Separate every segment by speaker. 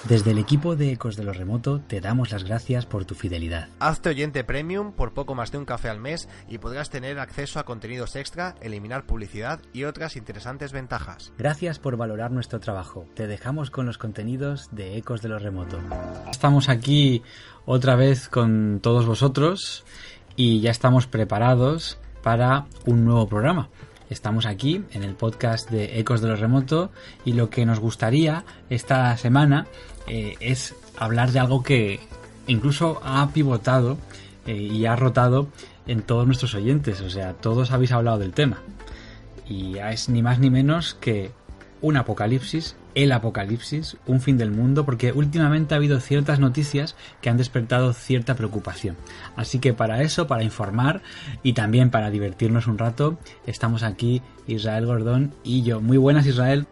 Speaker 1: Desde el equipo de Ecos de lo Remoto te damos las gracias por tu fidelidad.
Speaker 2: Hazte oyente premium por poco más de un café al mes y podrás tener acceso a contenidos extra, eliminar publicidad y otras interesantes ventajas.
Speaker 1: Gracias por valorar nuestro trabajo. Te dejamos con los contenidos de Ecos de lo Remoto. Estamos aquí otra vez con todos vosotros y ya estamos preparados para un nuevo programa. Estamos aquí en el podcast de Ecos de lo Remoto y lo que nos gustaría esta semana es hablar de algo que incluso ha pivotado y ha rotado en todos nuestros oyentes. O sea, todos habéis hablado del tema. Y es ni más ni menos que un apocalipsis, el apocalipsis, un fin del mundo, porque últimamente ha habido ciertas noticias que han despertado cierta preocupación. Así que para eso, para informar y también para divertirnos un rato, estamos aquí Israel Gordón y yo. Muy buenas, Israel.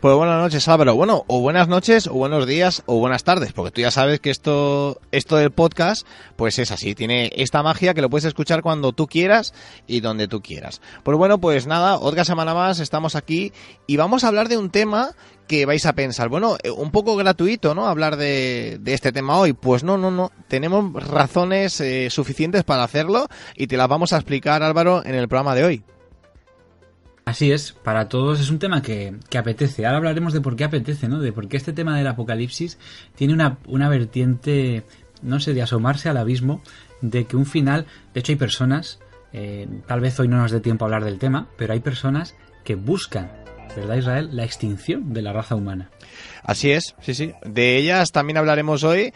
Speaker 3: Pues buenas noches, Álvaro. Bueno, o buenas noches, o buenos días, o buenas tardes, porque tú ya sabes que esto del podcast, pues es así, tiene esta magia que lo puedes escuchar cuando tú quieras y donde tú quieras. Pues bueno, pues nada, otra semana más estamos aquí y vamos a hablar de un tema que vais a pensar, bueno, un poco gratuito, ¿no? Hablar de este tema hoy. Pues no, tenemos razones suficientes para hacerlo y te las vamos a explicar, Álvaro, en el programa de hoy.
Speaker 1: Así es, para todos es un tema que apetece. Ahora hablaremos de por qué apetece, ¿no? De por qué este tema del apocalipsis tiene una vertiente, no sé, de asomarse al abismo, de que un final... De hecho hay personas, tal vez hoy no nos dé tiempo a hablar del tema, pero hay personas que buscan, ¿verdad, Israel?, la extinción de la raza humana.
Speaker 3: Así es, sí. De ellas también hablaremos hoy,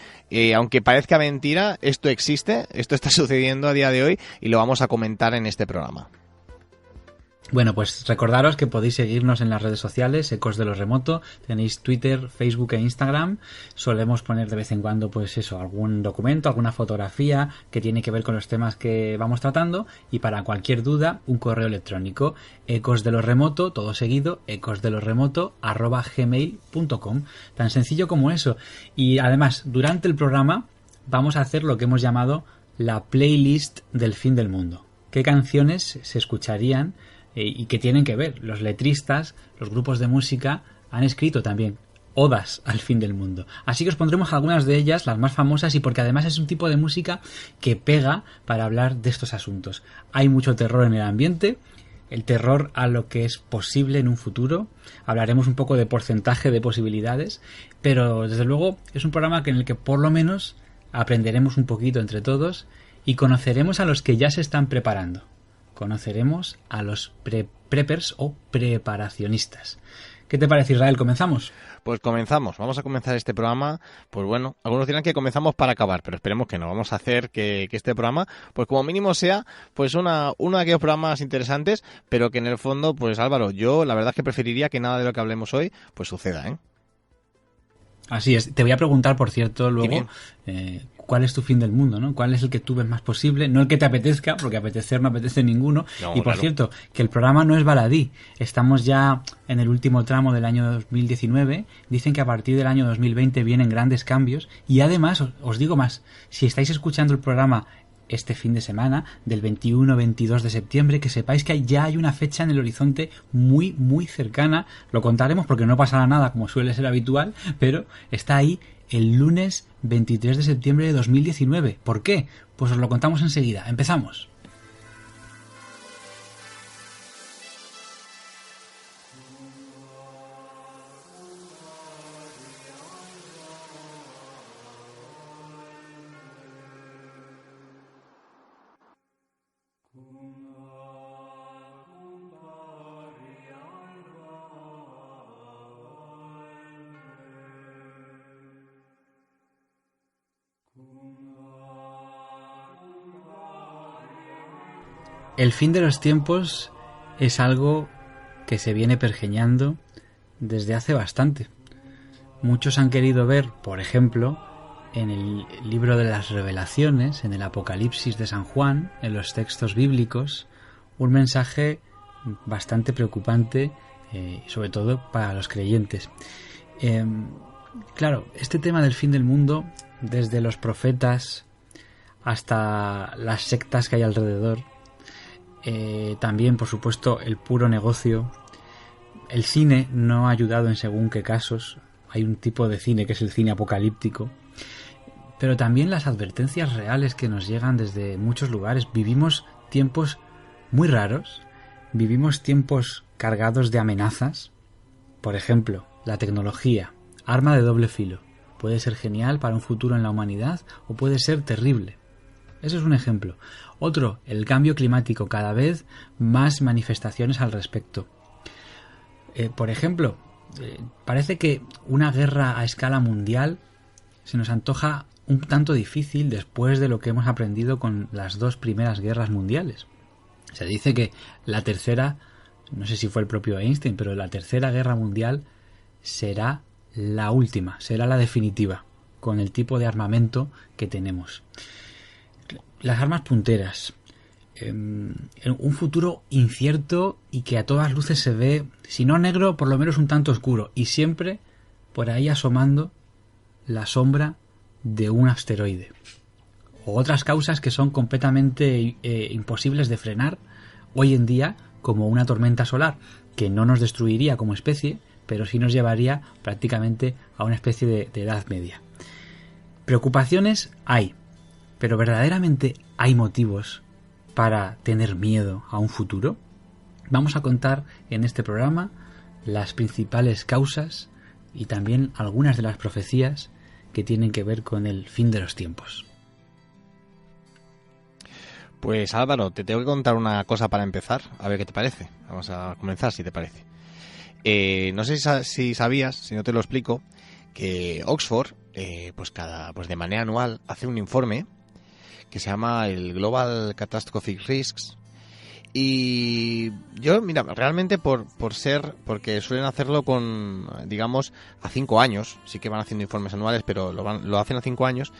Speaker 3: aunque parezca mentira, esto existe, esto está sucediendo a día de hoy y lo vamos a comentar en este programa.
Speaker 1: Bueno, pues recordaros que podéis seguirnos en las redes sociales, Ecos de lo Remoto, tenéis Twitter, Facebook e Instagram. Solemos poner de vez en cuando, pues eso, algún documento, alguna fotografía que tiene que ver con los temas que vamos tratando, y para cualquier duda, un correo electrónico, ecosdeloremoto, todo seguido, ecosdeloremoto@gmail.com. Tan sencillo como eso. Y además, durante el programa vamos a hacer lo que hemos llamado la playlist del fin del mundo. ¿Qué canciones se escucharían y que tienen que ver? Los letristas, los grupos de música han escrito también odas al fin del mundo. Así que os pondremos algunas de ellas, las más famosas, y porque además es un tipo de música que pega para hablar de estos asuntos. Hay mucho terror en el ambiente, el terror a lo que es posible en un futuro. Hablaremos un poco de porcentaje de posibilidades, pero desde luego es un programa en el que por lo menos aprenderemos un poquito entre todos y conoceremos a los que ya se están preparando. Conoceremos a los preppers o preparacionistas. ¿Qué te parece, Israel? ¿Comenzamos?
Speaker 3: Pues comenzamos. Vamos a comenzar este programa. Pues bueno, algunos dirán que comenzamos para acabar, pero esperemos que no. Vamos a hacer que este programa, pues como mínimo sea pues uno de aquellos programas interesantes, pero que en el fondo, pues Álvaro, yo la verdad es que preferiría que nada de lo que hablemos hoy pues suceda, ¿eh?
Speaker 1: Así es. Te voy a preguntar, por cierto, luego, ¿cuál es tu fin del mundo, ¿no? ¿Cuál es el que tú ves más posible? No el que te apetezca, porque apetecer no apetece ninguno. No, y por cierto, que el programa no es baladí. Estamos ya en el último tramo del año 2019. Dicen que a partir del año 2020 vienen grandes cambios. Y además, os digo más, si estáis escuchando el programa este fin de semana, del 21-22 de septiembre, que sepáis que ya hay una fecha en el horizonte muy, muy cercana. Lo contaremos porque no pasará nada, como suele ser habitual, pero está ahí el lunes 23 de septiembre de 2019. ¿Por qué? Pues os lo contamos enseguida. Empezamos. El fin de los tiempos es algo que se viene pergeñando desde hace bastante. Muchos han querido ver, por ejemplo, en el libro de las Revelaciones, en el Apocalipsis de San Juan, en los textos bíblicos, un mensaje bastante preocupante, sobre todo para los creyentes. Claro, este tema del fin del mundo, desde los profetas hasta las sectas que hay alrededor, también, por supuesto, el puro negocio. El cine no ha ayudado en según qué casos. hay un tipo de cine que es el cine apocalíptico, pero también las advertencias reales que nos llegan desde muchos lugares. Vivimos tiempos muy raros, vivimos tiempos cargados de amenazas. Por ejemplo, la tecnología, arma de doble filo. Puede ser genial para un futuro en la humanidad o puede ser terrible. Eso es un ejemplo. Otro, el cambio climático, cada vez más manifestaciones al respecto. Por ejemplo, parece que una guerra a escala mundial se nos antoja un tanto difícil después de lo que hemos aprendido con las 2 primeras guerras mundiales. Se dice que la tercera, no sé si fue el propio Einstein, pero la tercera guerra mundial será la última, será la definitiva, con el tipo de armamento que tenemos. Las armas punteras, un futuro incierto y que a todas luces se ve, si no negro, por lo menos un tanto oscuro, y siempre por ahí asomando la sombra de un asteroide. O otras causas que son completamente imposibles de frenar hoy en día, como una tormenta solar, que no nos destruiría como especie, pero sí nos llevaría prácticamente a una especie de edad media. Preocupaciones hay, pero ¿verdaderamente hay motivos para tener miedo a un futuro? Vamos a contar en este programa las principales causas y también algunas de las profecías que tienen que ver con el fin de los tiempos.
Speaker 3: Pues Álvaro, te tengo que contar una cosa para empezar, a ver qué te parece. Vamos a comenzar, si te parece. No sé si sabías, si no te lo explico, que Oxford, pues de manera anual, hace un informe que se llama el Global Catastrophic Risks. Y yo, mira, realmente porque suelen hacerlo con, digamos, a 5 años. Sí que van haciendo informes anuales, pero lo hacen a 5 años.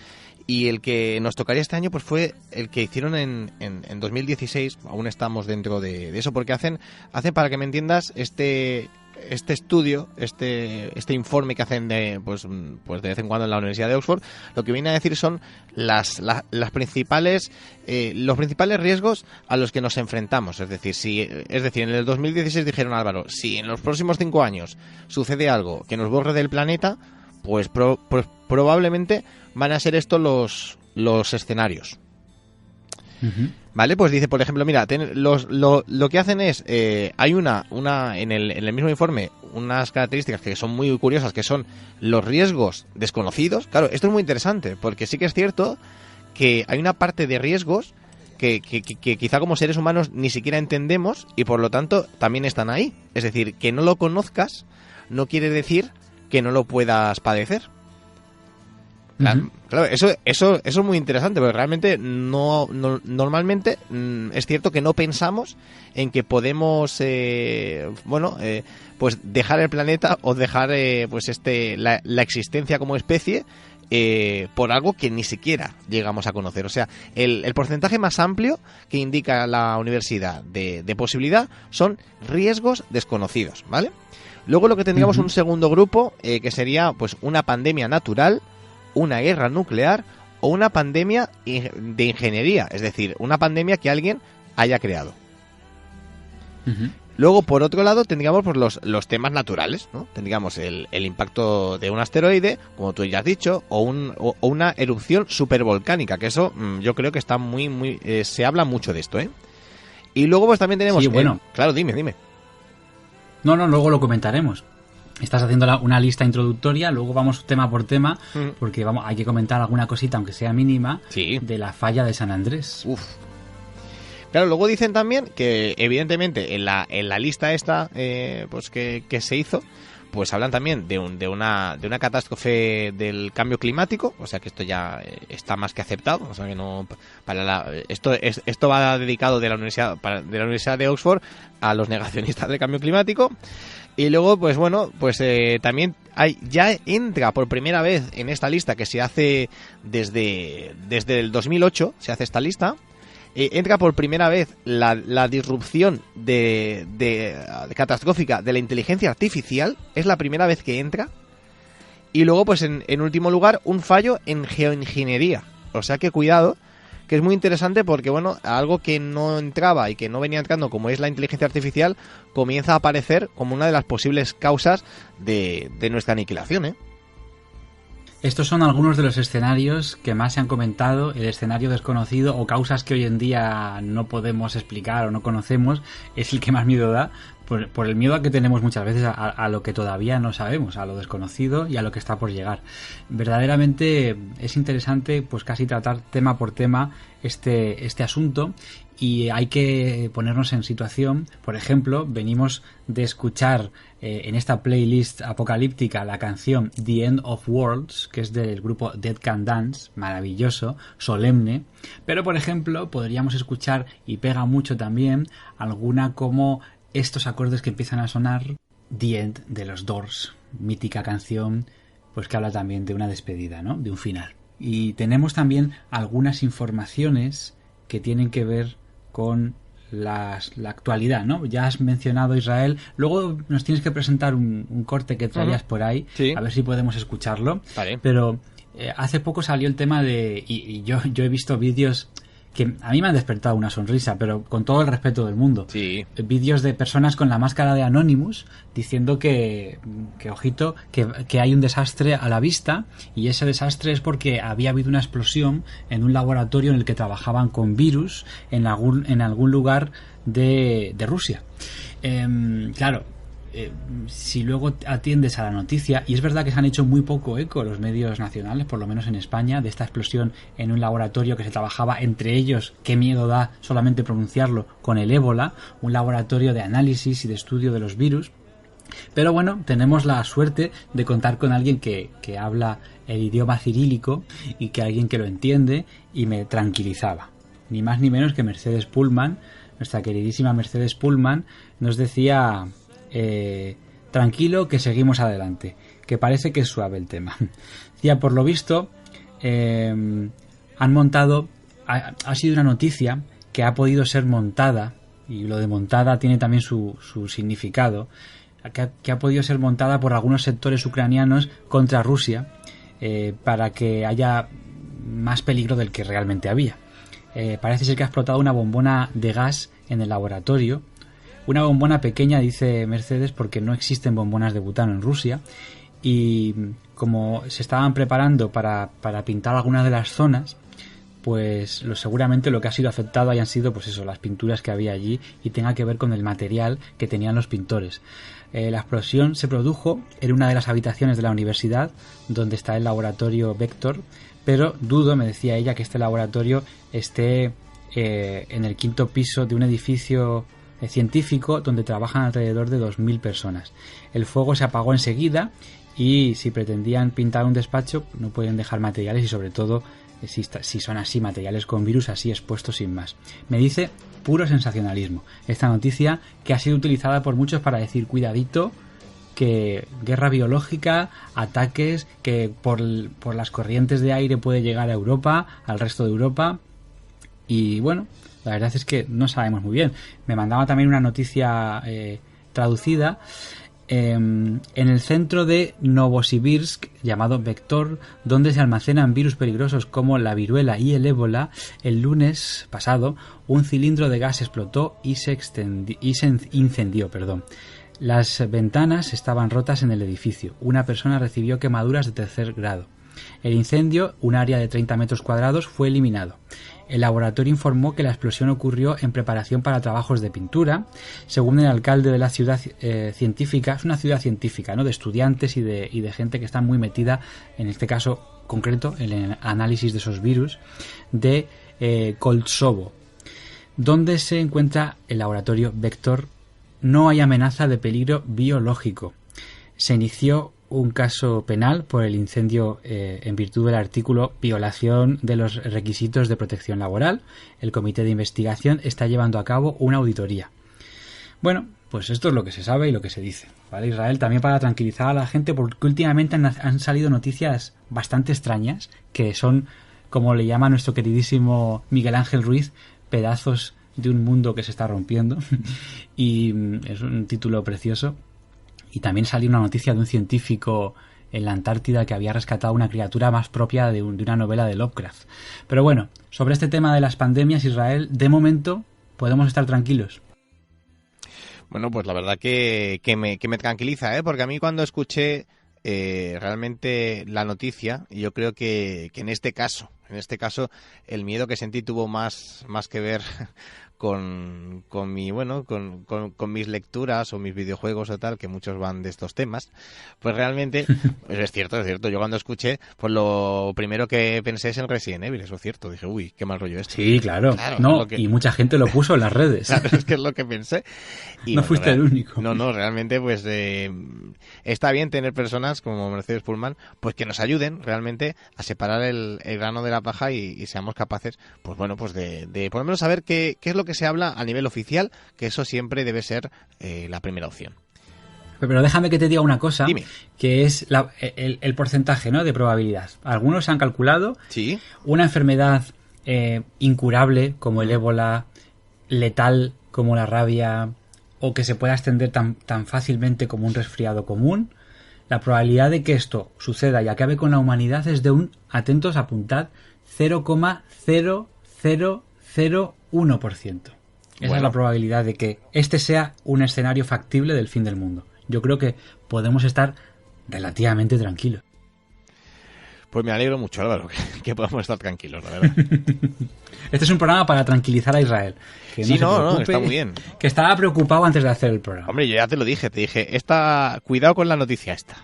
Speaker 3: Y el que nos tocaría este año pues fue el que hicieron en 2016. Aún estamos dentro de eso, porque hacen para que me entiendas este estudio, este informe que hacen de vez en cuando en la Universidad de Oxford. Lo que viene a decir son los principales riesgos a los que nos enfrentamos. Es decir, en el 2016 dijeron, Álvaro, si en los próximos 5 años sucede algo que nos borre del planeta, pues probablemente van a ser estos los escenarios. Uh-huh. Vale, pues dice, por ejemplo, mira, lo que hacen es, hay una en el mismo informe, unas características que son muy curiosas, que son los riesgos desconocidos. Claro, esto es muy interesante, porque sí que es cierto que hay una parte de riesgos que quizá como seres humanos ni siquiera entendemos y por lo tanto también están ahí. Es decir, que no lo conozcas no quiere decir que no lo puedas padecer. Claro, eso es muy interesante, porque realmente normalmente es cierto que no pensamos en que podemos pues dejar el planeta o dejar la existencia como especie por algo que ni siquiera llegamos a conocer. O sea, el porcentaje más amplio que indica la universidad de posibilidad son riesgos desconocidos, ¿vale? Luego lo que tendríamos un segundo grupo que sería pues una pandemia natural, una guerra nuclear o una pandemia de ingeniería, es decir, una pandemia que alguien haya creado. Uh-huh. Luego, por otro lado, tendríamos pues, los temas naturales, ¿no? Tendríamos el impacto de un asteroide, como tú ya has dicho, o una erupción supervolcánica, que eso yo creo que está muy se habla mucho de esto, ¿eh? Y luego pues también tenemos...
Speaker 1: Sí, bueno.
Speaker 3: Claro, dime.
Speaker 1: No, luego lo comentaremos. Estás haciendo una lista introductoria, luego vamos tema por tema, porque hay que comentar alguna cosita, aunque sea mínima, sí, de la falla de San Andrés.
Speaker 3: Uf. Claro, luego dicen también que, evidentemente, en la lista esta pues que se hizo, pues hablan también de una catástrofe del cambio climático, o sea que esto ya está más que aceptado, o sea que no esto va dedicado de la Universidad de Oxford a los negacionistas del cambio climático. Y luego, pues bueno, también ya entra por primera vez en esta lista que se hace desde el 2008, se hace esta lista. Entra por primera vez la disrupción de catastrófica de la inteligencia artificial. Es la primera vez que entra. Y luego, pues en último lugar, un fallo en geoingeniería. O sea que cuidado, que es muy interesante porque, bueno, algo que no entraba y que no venía entrando, como es la inteligencia artificial, comienza a aparecer como una de las posibles causas de nuestra aniquilación, ¿eh?
Speaker 1: Estos son algunos de los escenarios que más se han comentado, el escenario desconocido o causas que hoy en día no podemos explicar o no conocemos, es el que más miedo da, por el miedo que tenemos muchas veces a lo que todavía no sabemos, a lo desconocido y a lo que está por llegar. Verdaderamente es interesante pues casi tratar tema por tema este asunto, y hay que ponernos en situación. Por ejemplo, venimos de escuchar en esta playlist apocalíptica la canción The End of Worlds, que es del grupo Dead Can Dance, maravilloso, solemne, pero por ejemplo podríamos escuchar, y pega mucho también, alguna como estos acordes que empiezan a sonar, The End de los Doors, mítica canción, pues que habla también de una despedida, ¿no? De un final. Y tenemos también algunas informaciones que tienen que ver con la actualidad, ¿no? Ya has mencionado Israel, luego nos tienes que presentar un corte que traías por ahí,
Speaker 3: sí,
Speaker 1: a ver si podemos escucharlo.
Speaker 3: Vale.
Speaker 1: Pero hace poco salió el tema de, y yo he visto vídeos que a mí me han despertado una sonrisa, pero con todo el respeto del mundo.
Speaker 3: Sí.
Speaker 1: Vídeos de personas con la máscara de Anonymous diciendo que ojito, que hay un desastre a la vista, y ese desastre es porque había habido una explosión en un laboratorio en el que trabajaban con virus en algún lugar de Rusia. Claro, si luego atiendes a la noticia, y es verdad que se han hecho muy poco eco los medios nacionales, por lo menos en España, de esta explosión en un laboratorio que se trabajaba, entre ellos, qué miedo da solamente pronunciarlo, con el ébola, un laboratorio de análisis y de estudio de los virus. Pero bueno, tenemos la suerte de contar con alguien que habla el idioma cirílico y que alguien que lo entiende, y me tranquilizaba. Ni más ni menos que Mercedes Pullman, nuestra queridísima Mercedes Pullman, nos decía: tranquilo, que seguimos adelante, que parece que es suave el tema. Ya, por lo visto, han montado, ha sido una noticia que ha podido ser montada, y lo de montada tiene también su significado, que ha podido ser montada por algunos sectores ucranianos contra Rusia, para que haya más peligro del que realmente había. Parece ser que ha explotado una bombona de gas en el laboratorio. Una bombona pequeña, dice Mercedes, porque no existen bombonas de butano en Rusia, y como se estaban preparando para pintar algunas de las zonas, pues seguramente lo que ha sido afectado hayan sido, pues eso, las pinturas que había allí, y tenga que ver con el material que tenían los pintores. La explosión se produjo en una de las habitaciones de la universidad donde está el laboratorio Vector, pero dudo, me decía ella, que este laboratorio esté en el quinto piso de un edificio científico donde trabajan alrededor de 2.000 personas. El fuego se apagó enseguida, y si pretendían pintar un despacho no pueden dejar materiales, y sobre todo si son así, materiales con virus así expuestos sin más. Me dice puro sensacionalismo esta noticia, que ha sido utilizada por muchos para decir cuidadito, que guerra biológica, ataques, que por las corrientes de aire puede llegar a Europa, al resto de Europa. Y bueno, la verdad es que no sabemos muy bien. Me mandaba también una noticia traducida. En el centro de Novosibirsk, llamado Vector, donde se almacenan virus peligrosos como la viruela y el ébola, el lunes pasado un cilindro de gas explotó y se incendió. Las ventanas estaban rotas en el edificio. Una persona recibió quemaduras de 3er grado. El incendio, un área de 30 metros cuadrados, fue eliminado. El laboratorio informó que la explosión ocurrió en preparación para trabajos de pintura. Según el alcalde de la ciudad científica, es una ciudad científica, ¿no?, de estudiantes y de gente que está muy metida, en este caso concreto, en el análisis de esos virus, de Koltsovo, donde se encuentra el laboratorio Vector. No hay amenaza de peligro biológico. Se inició un caso penal por el incendio en virtud del artículo violación de los requisitos de protección laboral. El comité de investigación está llevando a cabo una auditoría. Bueno, pues esto es lo que se sabe y lo que se dice, ¿vale, Israel? También para tranquilizar a la gente, porque últimamente han salido noticias bastante extrañas, que son, como le llama nuestro queridísimo Miguel Ángel Ruiz, pedazos de un mundo que se está rompiendo. Y es un título precioso. Y también salió una noticia de un científico en la Antártida que había rescatado una criatura más propia de una novela de Lovecraft. Pero bueno, sobre este tema de las pandemias, Israel, de momento podemos estar tranquilos.
Speaker 3: Bueno, pues la verdad que me tranquiliza, ¿eh? Porque a mí cuando escuché realmente la noticia, yo creo que en este caso, el miedo que sentí tuvo más que ver con mis lecturas o mis videojuegos o tal, que muchos van de estos temas. Pues realmente, pues es cierto. Yo cuando escuché, pues lo primero que pensé es en Resident Evil, eso es cierto. Dije, uy, qué mal rollo esto.
Speaker 1: Sí, claro. No, y mucha gente lo puso en las redes.
Speaker 3: Claro, es que es lo que pensé. Y
Speaker 1: no fuiste el único.
Speaker 3: No, realmente, pues está bien tener personas como Mercedes Pullman, pues que nos ayuden realmente a separar el grano de la paja y seamos capaces, pues bueno, pues de por lo menos saber qué es lo que se habla a nivel oficial, que eso siempre debe ser la primera opción.
Speaker 1: Pero déjame que te diga una cosa.
Speaker 3: Dime.
Speaker 1: Que es el porcentaje, ¿no?, de probabilidad. Algunos han calculado
Speaker 3: ¿Sí?
Speaker 1: Una enfermedad incurable como el ébola, letal como la rabia, o que se pueda extender tan fácilmente como un resfriado común. La probabilidad de que esto suceda y acabe con la humanidad es de atentos, apuntad, 0,0001%. Esa es la probabilidad de que este sea un escenario factible del fin del mundo. Yo creo que podemos estar relativamente tranquilos.
Speaker 3: Pues me alegro mucho, Álvaro, que podamos estar tranquilos, la verdad.
Speaker 1: Este es un programa para tranquilizar a Israel. Que
Speaker 3: no, está muy bien.
Speaker 1: Que estaba preocupado antes de hacer el programa.
Speaker 3: Hombre, yo ya te lo dije, cuidado con la noticia esta.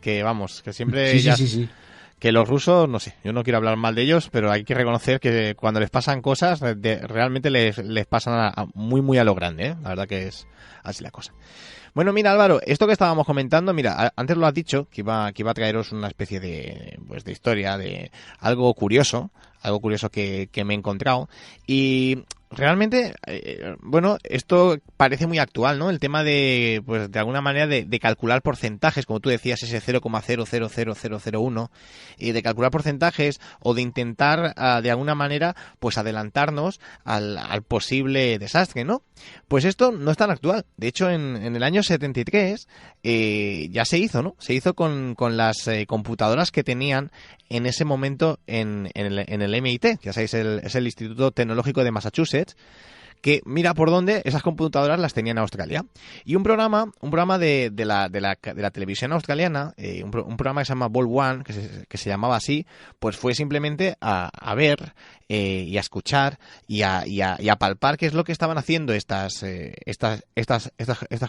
Speaker 3: Que vamos, que siempre
Speaker 1: sí.
Speaker 3: Que los rusos, no sé, yo no quiero hablar mal de ellos, pero hay que reconocer que cuando les pasan cosas, realmente les pasan muy, muy a lo grande, ¿eh? La verdad que es así la cosa. Bueno, mira, Álvaro, esto que estábamos comentando, mira, antes lo has dicho, que iba a traeros una especie de historia, de algo curioso que me he encontrado. Y realmente, bueno, esto parece muy actual, ¿no? El tema de, pues de alguna manera, de calcular porcentajes, como tú decías, ese 0,000001, y de calcular porcentajes o de intentar, de alguna manera, pues adelantarnos al posible desastre, ¿no? Pues esto no es tan actual. De hecho, en el año 73 ya se hizo, ¿no? Se hizo con las computadoras que tenían en ese momento en el MIT, ya sabéis, es el Instituto Tecnológico de Massachusetts, que mira por dónde esas computadoras las tenían en Australia. Y un programa de la televisión australiana, un programa que se llama Ball One, que se llamaba así, pues fue simplemente a ver y a escuchar y a palpar qué es lo que estaban haciendo estas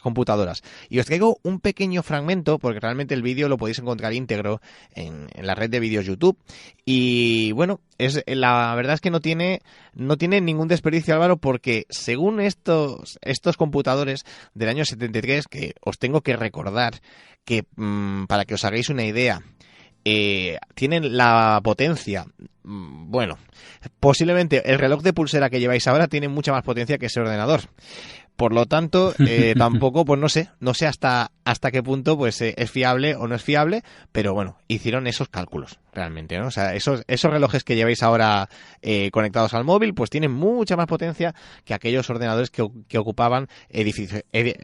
Speaker 3: computadoras. Y os traigo un pequeño fragmento, porque realmente el vídeo lo podéis encontrar íntegro en la red de vídeos YouTube. Y bueno, la verdad es que no tiene ningún desperdicio, Álvaro, porque según estos computadores del año 73, que os tengo que recordar que para que os hagáis una idea, tienen la potencia, bueno, posiblemente el reloj de pulsera que lleváis ahora tiene mucha más potencia que ese ordenador. Por lo tanto, tampoco, pues no sé hasta qué punto pues es fiable o no es fiable, pero bueno, hicieron esos cálculos realmente, ¿no? O sea, esos relojes que lleváis ahora conectados al móvil, pues tienen mucha más potencia que aquellos ordenadores que ocupaban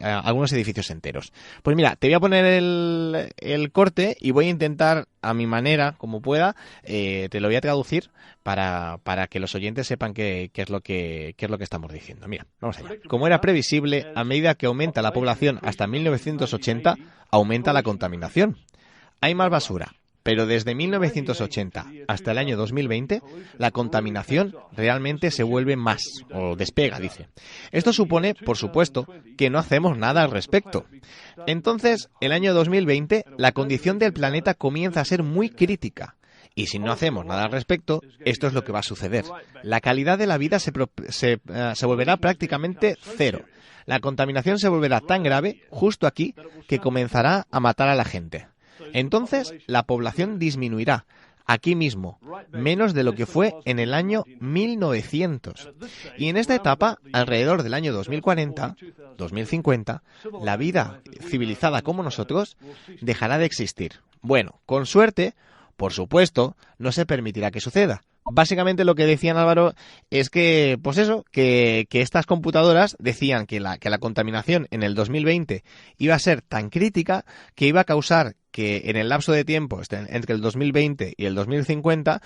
Speaker 3: algunos edificios enteros. Pues mira, te voy a poner el corte y voy a intentar a mi manera, como pueda, te lo voy a traducir para que los oyentes sepan qué es lo que estamos diciendo. Mira, vamos allá. Como era previsible, a medida que aumenta la población hasta 1980, aumenta la contaminación. Hay más basura, pero desde 1980 hasta el año 2020, la contaminación realmente se vuelve más, o despega, dice. Esto supone, por supuesto, que no hacemos nada al respecto. Entonces, el año 2020, la condición del planeta comienza a ser muy crítica. Y si no hacemos nada al respecto, esto es lo que va a suceder. La calidad de la vida se volverá prácticamente cero. La contaminación se volverá tan grave, justo aquí, que comenzará a matar a la gente. Entonces, la población disminuirá, aquí mismo, menos de lo que fue en el año 1900. Y en esta etapa, alrededor del año 2040, 2050, la vida civilizada como nosotros dejará de existir. Bueno, con suerte, por supuesto, no se permitirá que suceda, Básicamente lo que decían, Álvaro, es que, pues eso, que estas computadoras decían que la contaminación en el 2020 iba a ser tan crítica que iba a causar que en el lapso de tiempo entre el 2020 y el 2050,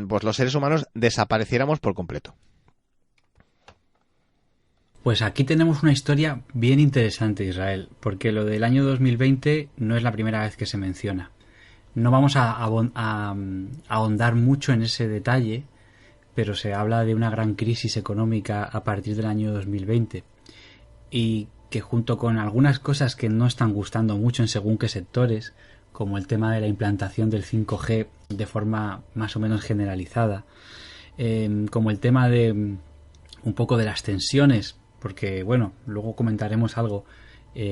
Speaker 3: pues los seres humanos desapareciéramos por completo.
Speaker 1: Pues aquí tenemos una historia bien interesante, Israel, porque lo del año 2020 no es la primera vez que se menciona. No vamos a ahondar mucho en ese detalle, pero se habla de una gran crisis económica a partir del año 2020 y que junto con algunas cosas que no están gustando mucho en según qué sectores, como el tema de la implantación del 5G de forma más o menos generalizada, como el tema de un poco de las tensiones, porque bueno, luego comentaremos algo.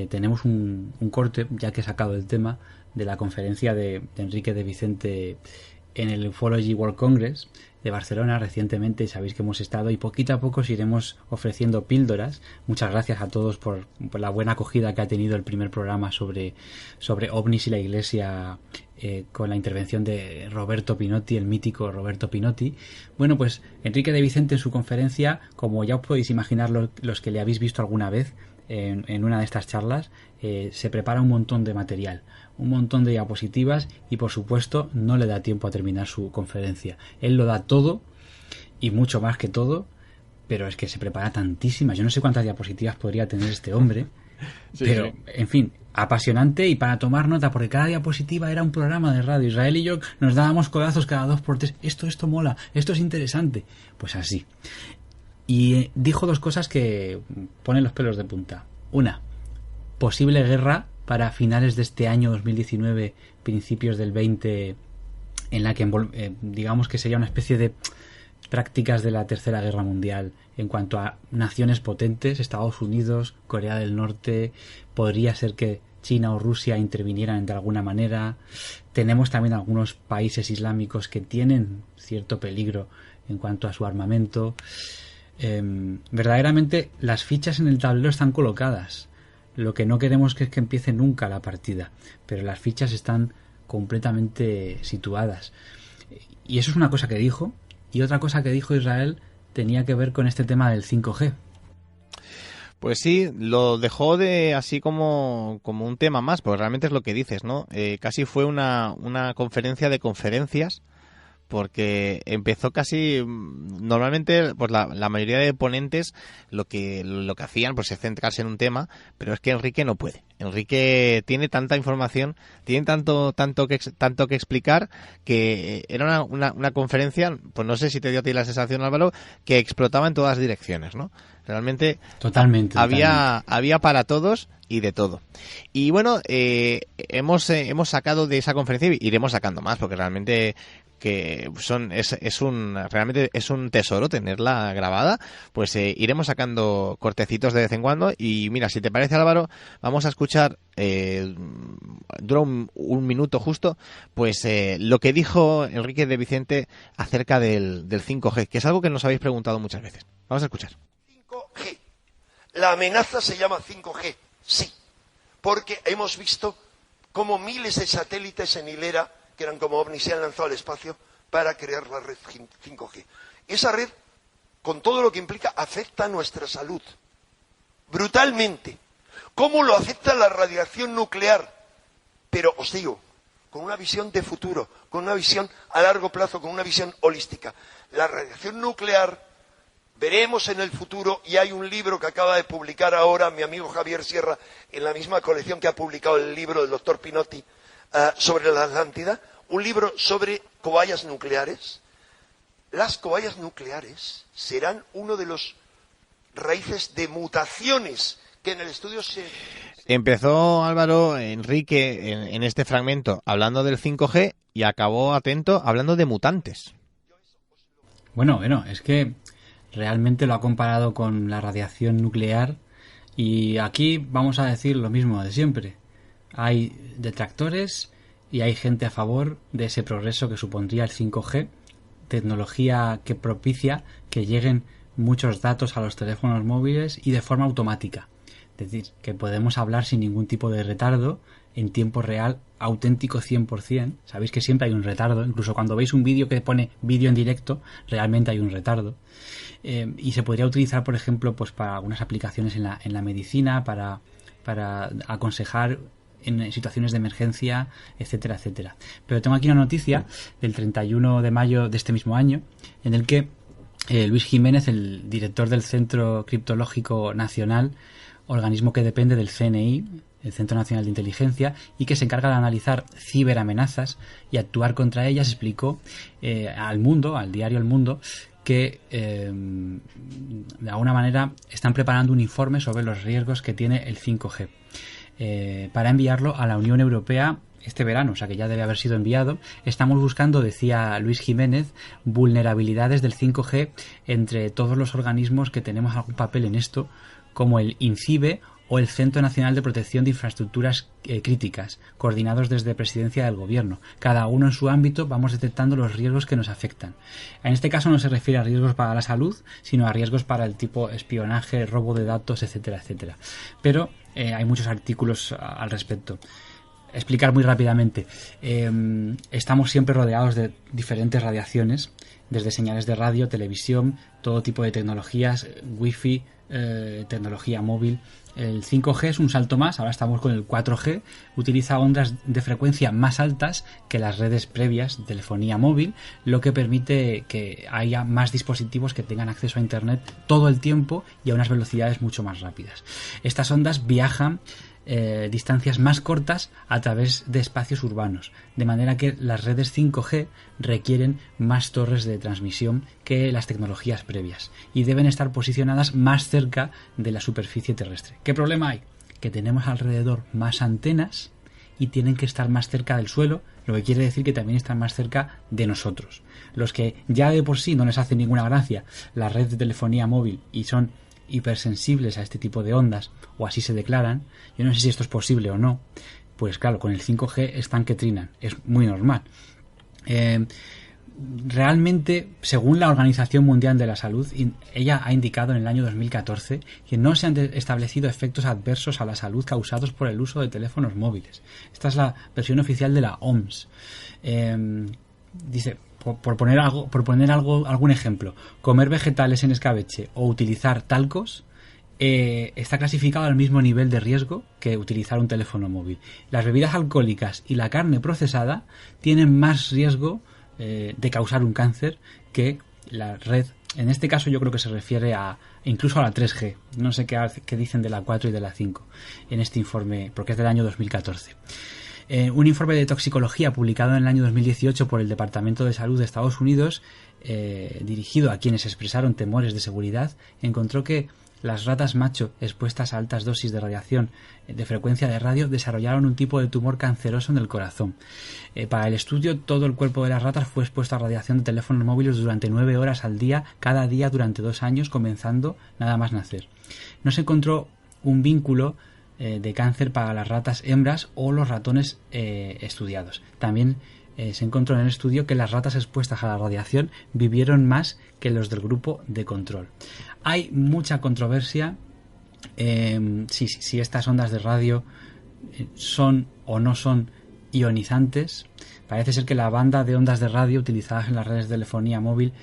Speaker 1: Tenemos un corte, ya que he sacado el tema, de la conferencia de Enrique de Vicente en el Ufology World Congress de Barcelona recientemente. Sabéis que hemos estado y poquito a poco os iremos ofreciendo píldoras. Muchas gracias a todos por la buena acogida que ha tenido el primer programa sobre ovnis y la Iglesia, con la intervención de Roberto Pinotti, el mítico Roberto Pinotti. Bueno, pues Enrique de Vicente en su conferencia, como ya os podéis imaginar los que le habéis visto alguna vez en una de estas charlas, se prepara un montón de material, un montón de diapositivas y por supuesto no le da tiempo a terminar su conferencia. Él lo da todo y mucho más que todo, pero es que se prepara tantísimas. Yo no sé cuántas diapositivas podría tener este hombre, sí, pero sí. En fin, apasionante y para tomar nota, porque cada diapositiva era un programa de radio. Israel y yo nos dábamos codazos cada 2 por 3. Esto mola, esto es interesante. Pues así. Y dijo 2 cosas que ponen los pelos de punta. Una, posible guerra para finales de este año 2019, principios del 20, en la que digamos que sería una especie de prácticas de la Tercera Guerra Mundial en cuanto a naciones potentes, Estados Unidos, Corea del Norte, podría ser que China o Rusia intervinieran de alguna manera. Tenemos también algunos países islámicos que tienen cierto peligro en cuanto a su armamento. Verdaderamente las fichas en el tablero están colocadas. Lo que no queremos es que empiece nunca la partida, pero las fichas están completamente situadas. Y eso es una cosa que dijo. Y otra cosa que dijo Israel tenía que ver con este tema del 5G.
Speaker 3: Pues sí, lo dejó así como un tema más, porque realmente es lo que dices, ¿no? Casi fue una conferencia de conferencias, porque empezó casi, normalmente pues la mayoría de ponentes lo que hacían pues es centrarse en un tema, pero es que Enrique no puede. Enrique tiene tanta información, tiene tanto que explicar, que era una conferencia, pues no sé si te dio a ti la sensación, Álvaro, que explotaba en todas direcciones, ¿no? Realmente
Speaker 1: totalmente.
Speaker 3: Había para todos y de todo. Y bueno, hemos sacado de esa conferencia y iremos sacando más, porque realmente realmente es un tesoro tenerla grabada. Pues iremos sacando cortecitos de vez en cuando. Y mira, si te parece, Álvaro, vamos a escuchar, dura un minuto justo, pues lo que dijo Enrique de Vicente acerca del 5G, que es algo que nos habéis preguntado muchas veces. Vamos a escuchar.
Speaker 4: 5G. La amenaza se llama 5G, sí, porque hemos visto cómo miles de satélites en hilera, que eran como ovnis, se han lanzado al espacio para crear la red 5G. Esa red, con todo lo que implica, afecta a nuestra salud brutalmente. ¿Cómo lo afecta la radiación nuclear? Pero os digo, con una visión de futuro, con una visión a largo plazo, con una visión holística. La radiación nuclear, veremos en el futuro, y hay un libro que acaba de publicar ahora mi amigo Javier Sierra, en la misma colección que ha publicado el libro del doctor Pinotti, sobre la Atlántida, un libro sobre cobayas nucleares. Las cobayas nucleares serán uno de los raíces de mutaciones que en el estudio se...
Speaker 3: Empezó Álvaro, Enrique, en este fragmento hablando del 5G y acabó, atento, hablando de mutantes.
Speaker 1: Bueno, es que realmente lo ha comparado con la radiación nuclear y aquí vamos a decir lo mismo de siempre. Hay detractores y hay gente a favor de ese progreso que supondría el 5G, tecnología que propicia que lleguen muchos datos a los teléfonos móviles y de forma automática. Es decir, que podemos hablar sin ningún tipo de retardo en tiempo real, auténtico 100%. Sabéis que siempre hay un retardo, incluso cuando veis un vídeo que pone vídeo en directo, realmente hay un retardo. Y se podría utilizar, por ejemplo, pues para algunas aplicaciones en la medicina, para aconsejar en situaciones de emergencia, etcétera, etcétera. Pero tengo aquí una noticia del 31 de mayo de este mismo año, en el que Luis Jiménez, el director del Centro Criptológico Nacional, organismo que depende del CNI, el Centro Nacional de Inteligencia, y que se encarga de analizar ciberamenazas y actuar contra ellas, explicó al diario El Mundo, que de alguna manera están preparando un informe sobre los riesgos que tiene el 5G para enviarlo a la Unión Europea este verano, o sea que ya debe haber sido enviado. Estamos buscando, decía Luis Jiménez, vulnerabilidades del 5G entre todos los organismos que tenemos algún papel en esto, como el INCIBE o el Centro Nacional de Protección de Infraestructuras Críticas, coordinados desde Presidencia del Gobierno. Cada uno en su ámbito vamos detectando los riesgos que nos afectan. En este caso no se refiere a riesgos para la salud, sino a riesgos para el tipo espionaje, robo de datos, etcétera, etcétera. Pero hay muchos artículos al respecto. Explicar muy rápidamente. Estamos siempre rodeados de diferentes radiaciones, desde señales de radio, televisión, todo tipo de tecnologías, wifi, tecnología móvil. El 5G es un salto más, ahora estamos con el 4G, utiliza ondas de frecuencia más altas que las redes previas de telefonía móvil, lo que permite que haya más dispositivos que tengan acceso a Internet todo el tiempo y a unas velocidades mucho más rápidas. Estas ondas viajan distancias más cortas a través de espacios urbanos, de manera que las redes 5G requieren más torres de transmisión que las tecnologías previas y deben estar posicionadas más cerca de la superficie terrestre. ¿Qué problema hay? Que tenemos alrededor más antenas y tienen que estar más cerca del suelo, lo que quiere decir que también están más cerca de nosotros. Los que ya de por sí no les hace ninguna gracia la red de telefonía móvil y son hipersensibles a este tipo de ondas, o así se declaran, yo no sé si esto es posible o no, pues claro, con el 5G están que trinan, es muy normal. Realmente, según la Organización Mundial de la Salud, ella ha indicado en el año 2014 que no se han establecido efectos adversos a la salud causados por el uso de teléfonos móviles. Esta es la versión oficial de la OMS. Dice, por poner algún ejemplo, comer vegetales en escabeche o utilizar talcos está clasificado al mismo nivel de riesgo que utilizar un teléfono móvil. Las bebidas alcohólicas y la carne procesada tienen más riesgo de causar un cáncer que la red. En este caso yo creo que se refiere incluso a la 3G. No sé qué dicen de la 4 y de la 5 en este informe, porque es del año 2014. Un informe de toxicología publicado en el año 2018 por el Departamento de Salud de Estados Unidos, dirigido a quienes expresaron temores de seguridad, encontró que las ratas macho expuestas a altas dosis de radiación de frecuencia de radio desarrollaron un tipo de tumor canceroso en el corazón. Para el estudio, todo el cuerpo de las ratas fue expuesto a radiación de teléfonos móviles durante 9 horas al día, cada día durante 2 años, comenzando nada más nacer. No se encontró un vínculo de cáncer para las ratas hembras o los ratones estudiados. También se encontró en el estudio que las ratas expuestas a la radiación vivieron más que los del grupo de control. Hay mucha controversia si estas ondas de radio son o no son ionizantes. Parece ser que la banda de ondas de radio utilizadas en las redes de telefonía móvil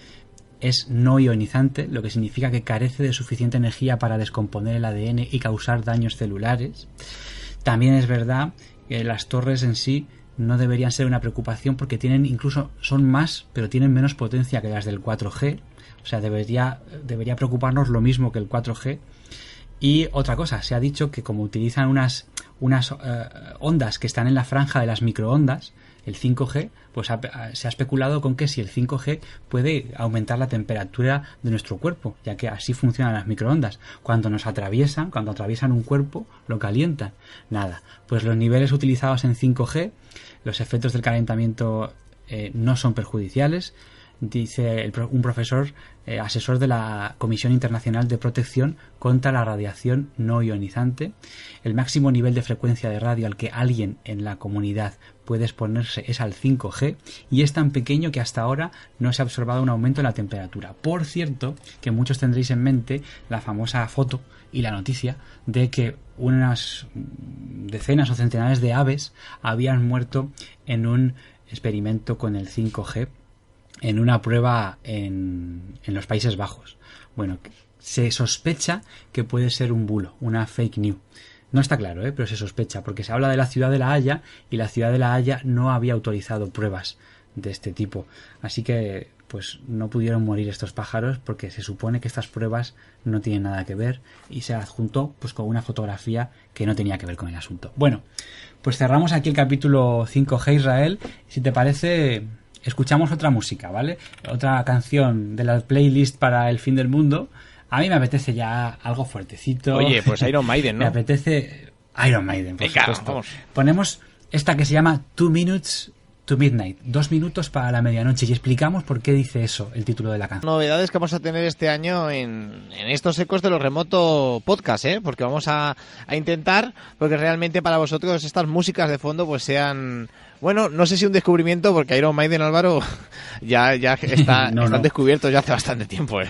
Speaker 1: es no ionizante, lo que significa que carece de suficiente energía para descomponer el ADN y causar daños celulares. También es verdad que las torres en sí no deberían ser una preocupación porque son más, pero tienen menos potencia que las del 4G. O sea, debería preocuparnos lo mismo que el 4G. Y otra cosa, se ha dicho que como utilizan unas ondas que están en la franja de las microondas, el 5G, pues se ha especulado con que si el 5G puede aumentar la temperatura de nuestro cuerpo, ya que así funcionan las microondas. Cuando atraviesan un cuerpo, lo calientan. Nada, pues los niveles utilizados en 5G, los efectos del calentamiento no son perjudiciales. dice un profesor asesor de la Comisión Internacional de Protección contra la Radiación No Ionizante. El máximo nivel de frecuencia de radio al que alguien en la comunidad puede exponerse es al 5G y es tan pequeño que hasta ahora no se ha observado un aumento en la temperatura. Por cierto, que muchos tendréis en mente la famosa foto y la noticia de que unas decenas o centenares de aves habían muerto en un experimento con el 5G en una prueba en los Países Bajos. Bueno, se sospecha que puede ser un bulo, una fake news. No está claro, pero se sospecha, porque se habla de la ciudad de La Haya y la ciudad de La Haya no había autorizado pruebas de este tipo. Así que pues no pudieron morir estos pájaros porque se supone que estas pruebas no tienen nada que ver y se adjuntó pues con una fotografía que no tenía que ver con el asunto. Bueno, pues cerramos aquí el capítulo 5G Israel. Si te parece, escuchamos otra música, ¿vale? Otra canción de la playlist para el fin del mundo. A mí me apetece ya algo fuertecito.
Speaker 3: Oye, pues Iron Maiden, ¿no?
Speaker 1: Me apetece Iron Maiden, por
Speaker 3: Venga,
Speaker 1: supuesto.
Speaker 3: vamos.
Speaker 1: Ponemos esta que se llama 2 Minutes to Midnight, 2 minutos para la medianoche, y explicamos por qué dice eso el título de la canción.
Speaker 3: Novedades que vamos a tener este año en estos Ecos de lo Remoto podcast, porque vamos a intentar, porque realmente para vosotros estas músicas de fondo pues sean, bueno, no sé si un descubrimiento, porque Iron Maiden, Álvaro, ya están descubiertos ya hace bastante tiempo,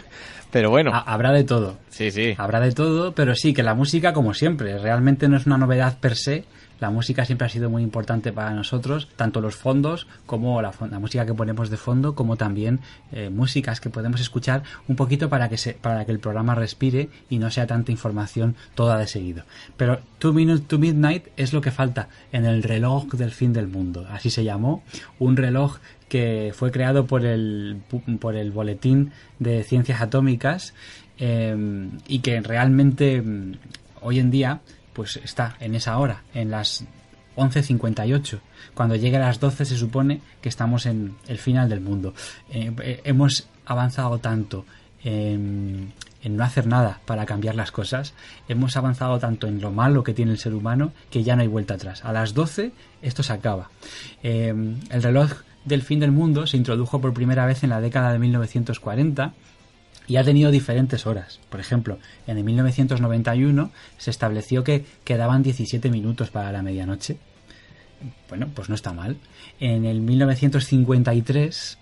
Speaker 3: Pero bueno.
Speaker 1: Habrá de todo.
Speaker 3: Sí, sí.
Speaker 1: Habrá de todo, pero sí, que la música, como siempre, realmente no es una novedad per se. La música siempre ha sido muy importante para nosotros, tanto los fondos como la música que ponemos de fondo, como también músicas que podemos escuchar un poquito para que el programa respire y no sea tanta información toda de seguido. Pero 2 Minutes to Midnight es lo que falta en el reloj del fin del mundo. Así se llamó, un reloj que fue creado por el Boletín de Ciencias Atómicas y que realmente hoy en día pues está en esa hora, en las 11:58. Cuando llegue a las 12 se supone que estamos en el final del mundo. Hemos avanzado tanto en no hacer nada para cambiar las cosas, hemos avanzado tanto en lo malo que tiene el ser humano que ya no hay vuelta atrás. A las 12 esto se acaba. El reloj del fin del mundo se introdujo por primera vez en la década de 1940 y ha tenido diferentes horas. Por ejemplo, en el 1991 se estableció que quedaban 17 minutos para la medianoche. Bueno, pues no está mal. En el 1953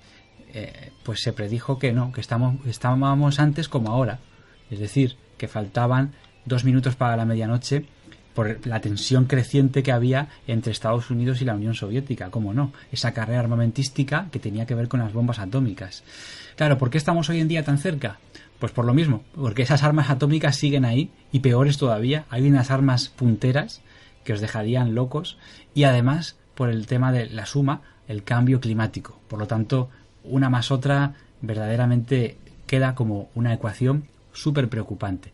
Speaker 1: pues se predijo que no, que estábamos antes como ahora. Es decir, que faltaban 2 minutos para la medianoche por la tensión creciente que había entre Estados Unidos y la Unión Soviética, cómo no, esa carrera armamentística que tenía que ver con las bombas atómicas. Claro, ¿por qué estamos hoy en día tan cerca? Pues por lo mismo, porque esas armas atómicas siguen ahí, y peores todavía, hay unas armas punteras que os dejarían locos, y además por el tema de la suma, el cambio climático. Por lo tanto, una más otra verdaderamente queda como una ecuación súper preocupante.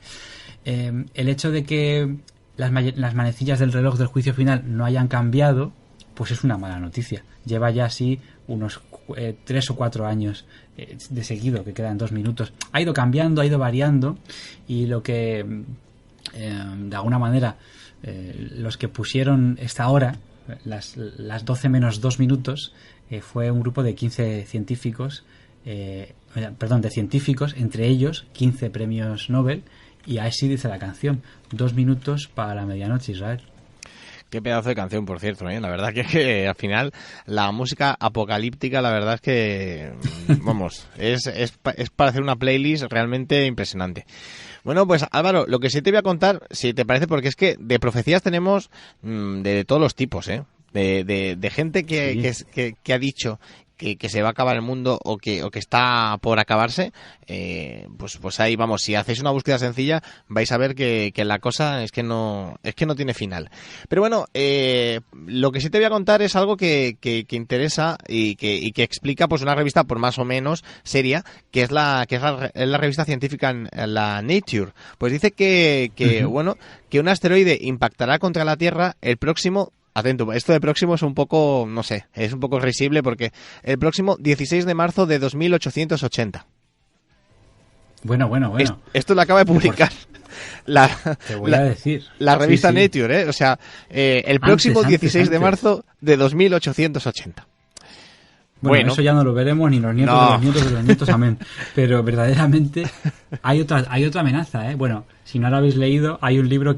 Speaker 1: El hecho de que las manecillas del reloj del juicio final no hayan cambiado, pues es una mala noticia. Lleva ya así unos 3 o 4 años de seguido, que quedan 2 minutos. Ha ido cambiando, ha ido variando, y lo que de alguna manera los que pusieron esta hora, las 12 menos 2 minutos, fue un grupo de 15 científicos, de científicos, entre ellos 15 premios Nobel. Y así dice la canción, 2 minutos para la medianoche, Israel.
Speaker 3: Qué pedazo de canción, por cierto, La verdad que al final la música apocalíptica, la verdad es que, vamos, es para hacer una playlist realmente impresionante. Bueno, pues Álvaro, lo que sí te voy a contar, si te parece, porque es que de profecías tenemos de todos los tipos, de gente que ha dicho que se va a acabar el mundo o que está por acabarse, pues ahí vamos, si hacéis una búsqueda sencilla vais a ver que la cosa es que no tiene final. Pero bueno, lo que sí te voy a contar es algo que interesa y que explica pues una revista por más o menos seria, que es la revista científica, la Nature. Pues dice que que un asteroide impactará contra la Tierra el próximo. Atento, esto de próximo es un poco, no sé, es un poco risible, porque el próximo 16 de marzo de 2880.
Speaker 1: Bueno.
Speaker 3: Esto lo acaba de publicar
Speaker 1: te voy a decir.
Speaker 3: La revista Nature, o sea, el próximo 16 de marzo de 2880.
Speaker 1: Bueno, eso ya no lo veremos, ni los nietos de los nietos de los nietos, amén. Pero verdaderamente hay otra amenaza, ¿eh? Bueno, si no lo habéis leído, hay un libro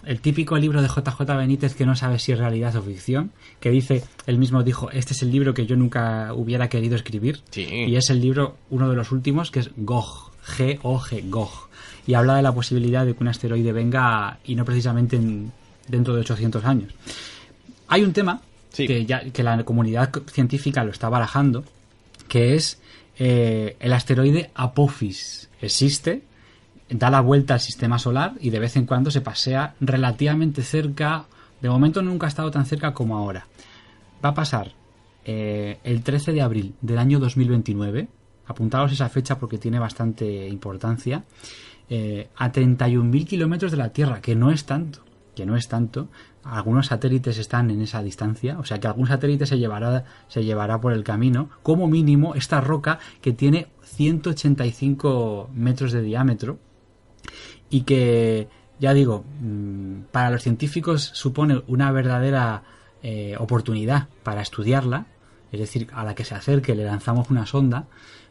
Speaker 1: el típico libro de JJ Benítez que no sabe si es realidad o ficción, que dice, él mismo dijo, este es el libro que yo nunca hubiera querido escribir.
Speaker 3: Sí.
Speaker 1: Y es el libro, uno de los últimos, que es Gog, G-O-G, Gog. Y habla de la posibilidad de que un asteroide venga, y no precisamente dentro de 800 años. Hay un tema que la comunidad científica lo está barajando, que es el asteroide Apophis. Existe, da la vuelta al sistema solar y de vez en cuando se pasea relativamente cerca. De momento nunca ha estado tan cerca como ahora. Va a pasar el 13 de abril del año 2029. Apuntaos esa fecha porque tiene bastante importancia. A 31.000 kilómetros de la Tierra, que no es tanto. Algunos satélites están en esa distancia, o sea que algún satélite se llevará por el camino, como mínimo esta roca que tiene 185 metros de diámetro y que, ya digo, para los científicos supone una verdadera oportunidad para estudiarla, es decir, a la que se acerque le lanzamos una sonda,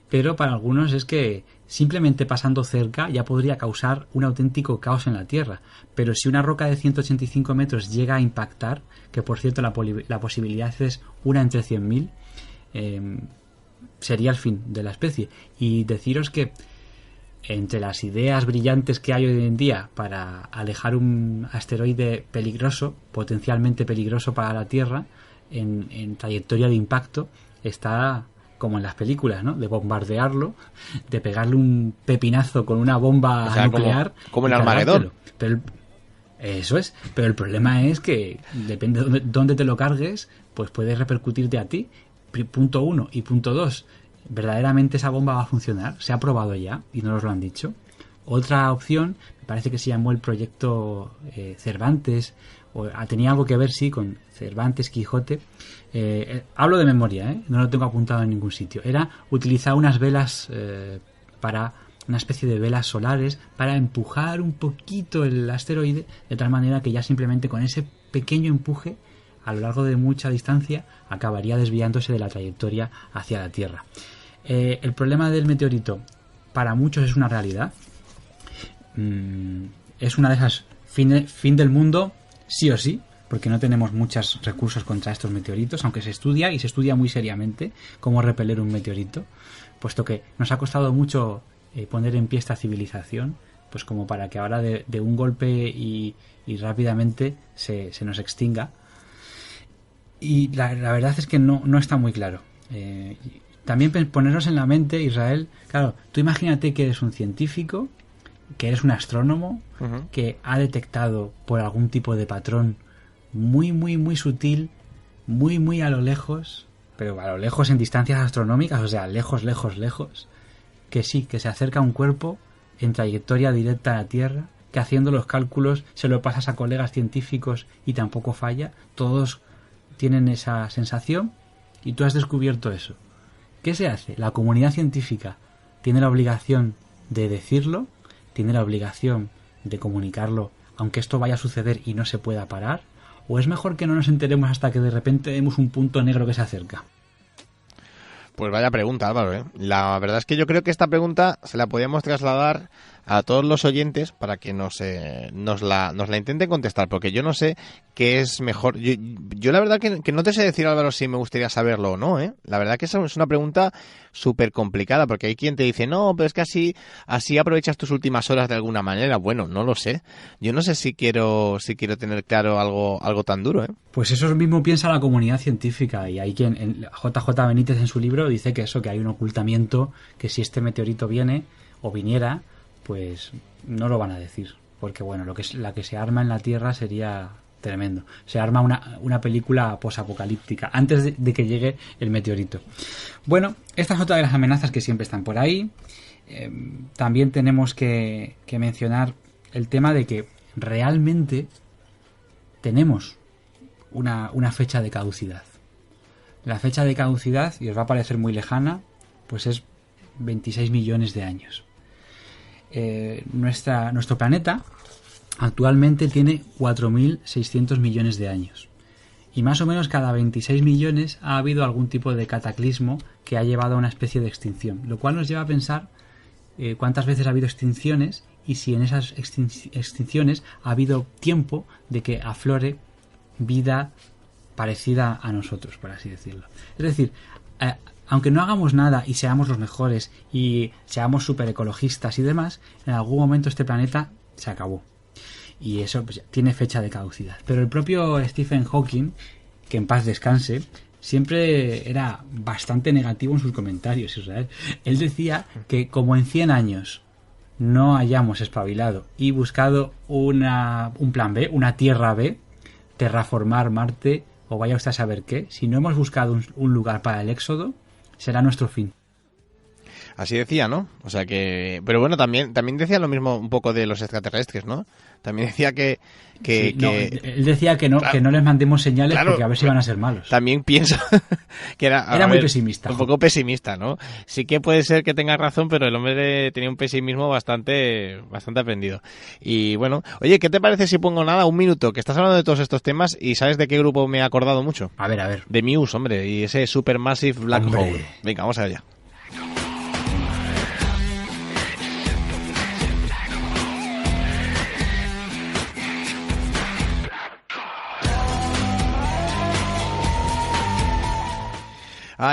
Speaker 1: pero para algunos es que simplemente pasando cerca ya podría causar un auténtico caos en la Tierra. Pero si una roca de 185 metros llega a impactar, que por cierto la posibilidad es una entre 100.000, sería el fin de la especie. Y deciros que entre las ideas brillantes que hay hoy en día para alejar un asteroide peligroso, potencialmente peligroso para la Tierra, en trayectoria de impacto, está, como en las películas, ¿no? De bombardearlo, de pegarle un pepinazo con una bomba nuclear.
Speaker 3: Como el Armagedón.
Speaker 1: Pero eso es. Pero el problema es que depende de dónde te lo cargues, pues puede repercutirte a ti. Punto 1. Y punto 2. ¿Verdaderamente esa bomba va a funcionar? Se ha probado ya y no nos lo han dicho. Otra opción, me parece que se llamó el proyecto Cervantes, tenía algo que ver, sí, con Cervantes, Quijote. Hablo de memoria, no lo tengo apuntado en ningún sitio. Era utilizar unas velas para una especie de velas solares para empujar un poquito el asteroide, de tal manera que ya simplemente con ese pequeño empuje a lo largo de mucha distancia acabaría desviándose de la trayectoria hacia la Tierra. El problema del meteorito para muchos es una realidad. Es una de esas fin del mundo sí o sí, porque no tenemos muchos recursos contra estos meteoritos, aunque se estudia, y se estudia muy seriamente, cómo repeler un meteorito, puesto que nos ha costado mucho poner en pie esta civilización, pues como para que ahora de un golpe y rápidamente se nos extinga. Y la verdad es que no está muy claro. También ponernos en la mente, Israel, claro, tú imagínate que eres un científico, que eres un astrónomo, que ha detectado por algún tipo de patrón muy, muy, muy sutil, muy, muy a lo lejos, pero a lo lejos en distancias astronómicas, o sea, lejos, lejos, lejos, que sí, que se acerca un cuerpo en trayectoria directa a la Tierra, que haciendo los cálculos se lo pasas a colegas científicos y tampoco falla, todos tienen esa sensación y tú has descubierto eso. ¿Qué se hace? La comunidad científica tiene la obligación de decirlo, tiene la obligación de comunicarlo, aunque esto vaya a suceder y no se pueda parar, ¿o es mejor que no nos enteremos hasta que de repente vemos un punto negro que se acerca?
Speaker 3: Pues vaya pregunta, Álvaro, ¿eh? La verdad es que yo creo que esta pregunta se la podíamos trasladar a todos los oyentes para que nos la intenten contestar, porque yo no sé qué es mejor. Yo la verdad que no te sé decir, Álvaro, si me gustaría saberlo o no, ¿eh? La verdad que esa es una pregunta súper complicada, porque hay quien te dice, no, pero es que así aprovechas tus últimas horas de alguna manera. Bueno, no lo sé. Yo no sé si quiero tener claro algo tan duro, ¿eh?
Speaker 1: Pues eso mismo piensa la comunidad científica, y hay quien, JJ Benítez en su libro dice que hay un ocultamiento, que si este meteorito viene o viniera, pues no lo van a decir, porque bueno, la que se arma en la Tierra sería tremendo. Se arma una película posapocalíptica antes de que llegue el meteorito. Bueno, esta es otra de las amenazas que siempre están por ahí. También tenemos que mencionar el tema de que realmente tenemos una fecha de caducidad. La fecha de caducidad, y os va a parecer muy lejana, pues es 26 millones de años. Nuestro planeta actualmente tiene 4.600 millones de años. Y más o menos cada 26 millones ha habido algún tipo de cataclismo que ha llevado a una especie de extinción. Lo cual nos lleva a pensar cuántas veces ha habido extinciones y si en esas extinciones ha habido tiempo de que aflore vida parecida a nosotros, por así decirlo. Es decir, aunque no hagamos nada y seamos los mejores y seamos súper ecologistas y demás, en algún momento este planeta se acabó. Y eso pues, tiene fecha de caducidad. Pero el propio Stephen Hawking, que en paz descanse, siempre era bastante negativo en sus comentarios, Israel. Él decía que como en 100 años no hayamos espabilado y buscado un plan B, una Tierra B, terraformar Marte o vaya usted a saber qué, si no hemos buscado un lugar para el éxodo, será nuestro fin.
Speaker 3: Así decía, ¿no? O sea que... Pero bueno, también decía lo mismo un poco de los extraterrestres, ¿no? También decía que
Speaker 1: no, él decía que no, claro, que no les mandemos señales, claro, porque a ver si van a ser malos.
Speaker 3: También pienso que era
Speaker 1: muy pesimista.
Speaker 3: Un poco pesimista, ¿no? Sí que puede ser que tenga razón, pero el hombre tenía un pesimismo bastante aprendido. Y bueno, oye, ¿qué te parece si pongo un minuto? Que estás hablando de todos estos temas y ¿sabes de qué grupo me he acordado mucho?
Speaker 1: A ver.
Speaker 3: De Muse, hombre, y ese Supermassive Black Hole. Venga, vamos allá.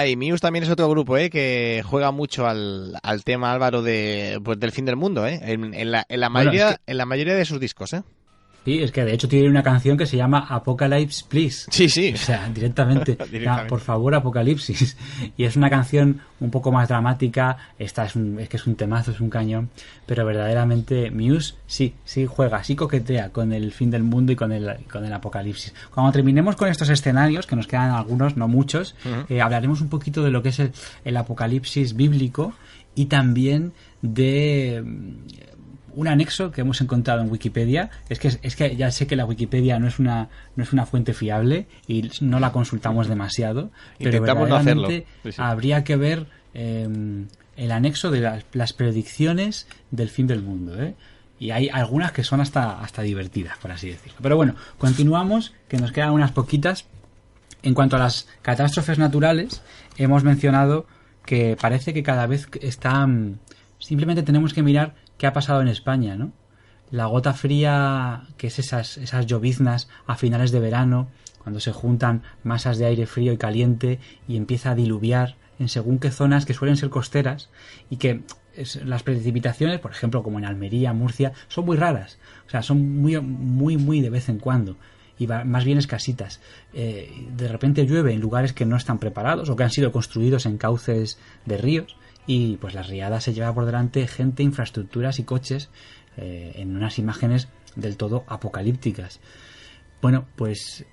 Speaker 3: Y Muse también es otro grupo, que juega mucho al tema, Álvaro, del fin del mundo, en la mayoría de sus discos,
Speaker 1: Sí, es que de hecho tiene una canción que se llama Apocalypse Please.
Speaker 3: Sí.
Speaker 1: O sea, directamente. Por favor, Apocalipsis. Y es una canción un poco más dramática. Esta es que es un temazo, es un cañón. Pero verdaderamente Muse sí juega, sí coquetea con el fin del mundo y con el apocalipsis. Cuando terminemos con estos escenarios, que nos quedan algunos, no muchos, hablaremos un poquito de lo que es el apocalipsis bíblico y también de... un anexo que hemos encontrado en Wikipedia. Es que ya sé que la Wikipedia no es una fuente fiable y no la consultamos demasiado, pero verdaderamente habría que ver el anexo de las predicciones del fin del mundo, y hay algunas que son hasta divertidas, por así decirlo. Pero bueno, continuamos, que nos quedan unas poquitas. En cuanto a las catástrofes naturales, hemos mencionado que parece que cada vez simplemente tenemos que mirar qué ha pasado en España, ¿no? La gota fría, que es esas lloviznas a finales de verano, cuando se juntan masas de aire frío y caliente y empieza a diluviar en según qué zonas que suelen ser costeras y que las precipitaciones, por ejemplo, como en Almería, Murcia, son muy raras. O sea, son muy de vez en cuando y más bien escasitas. De repente llueve en lugares que no están preparados o que han sido construidos en cauces de ríos. Y pues las riadas se lleva por delante gente, infraestructuras y coches en unas imágenes del todo apocalípticas. Bueno, pues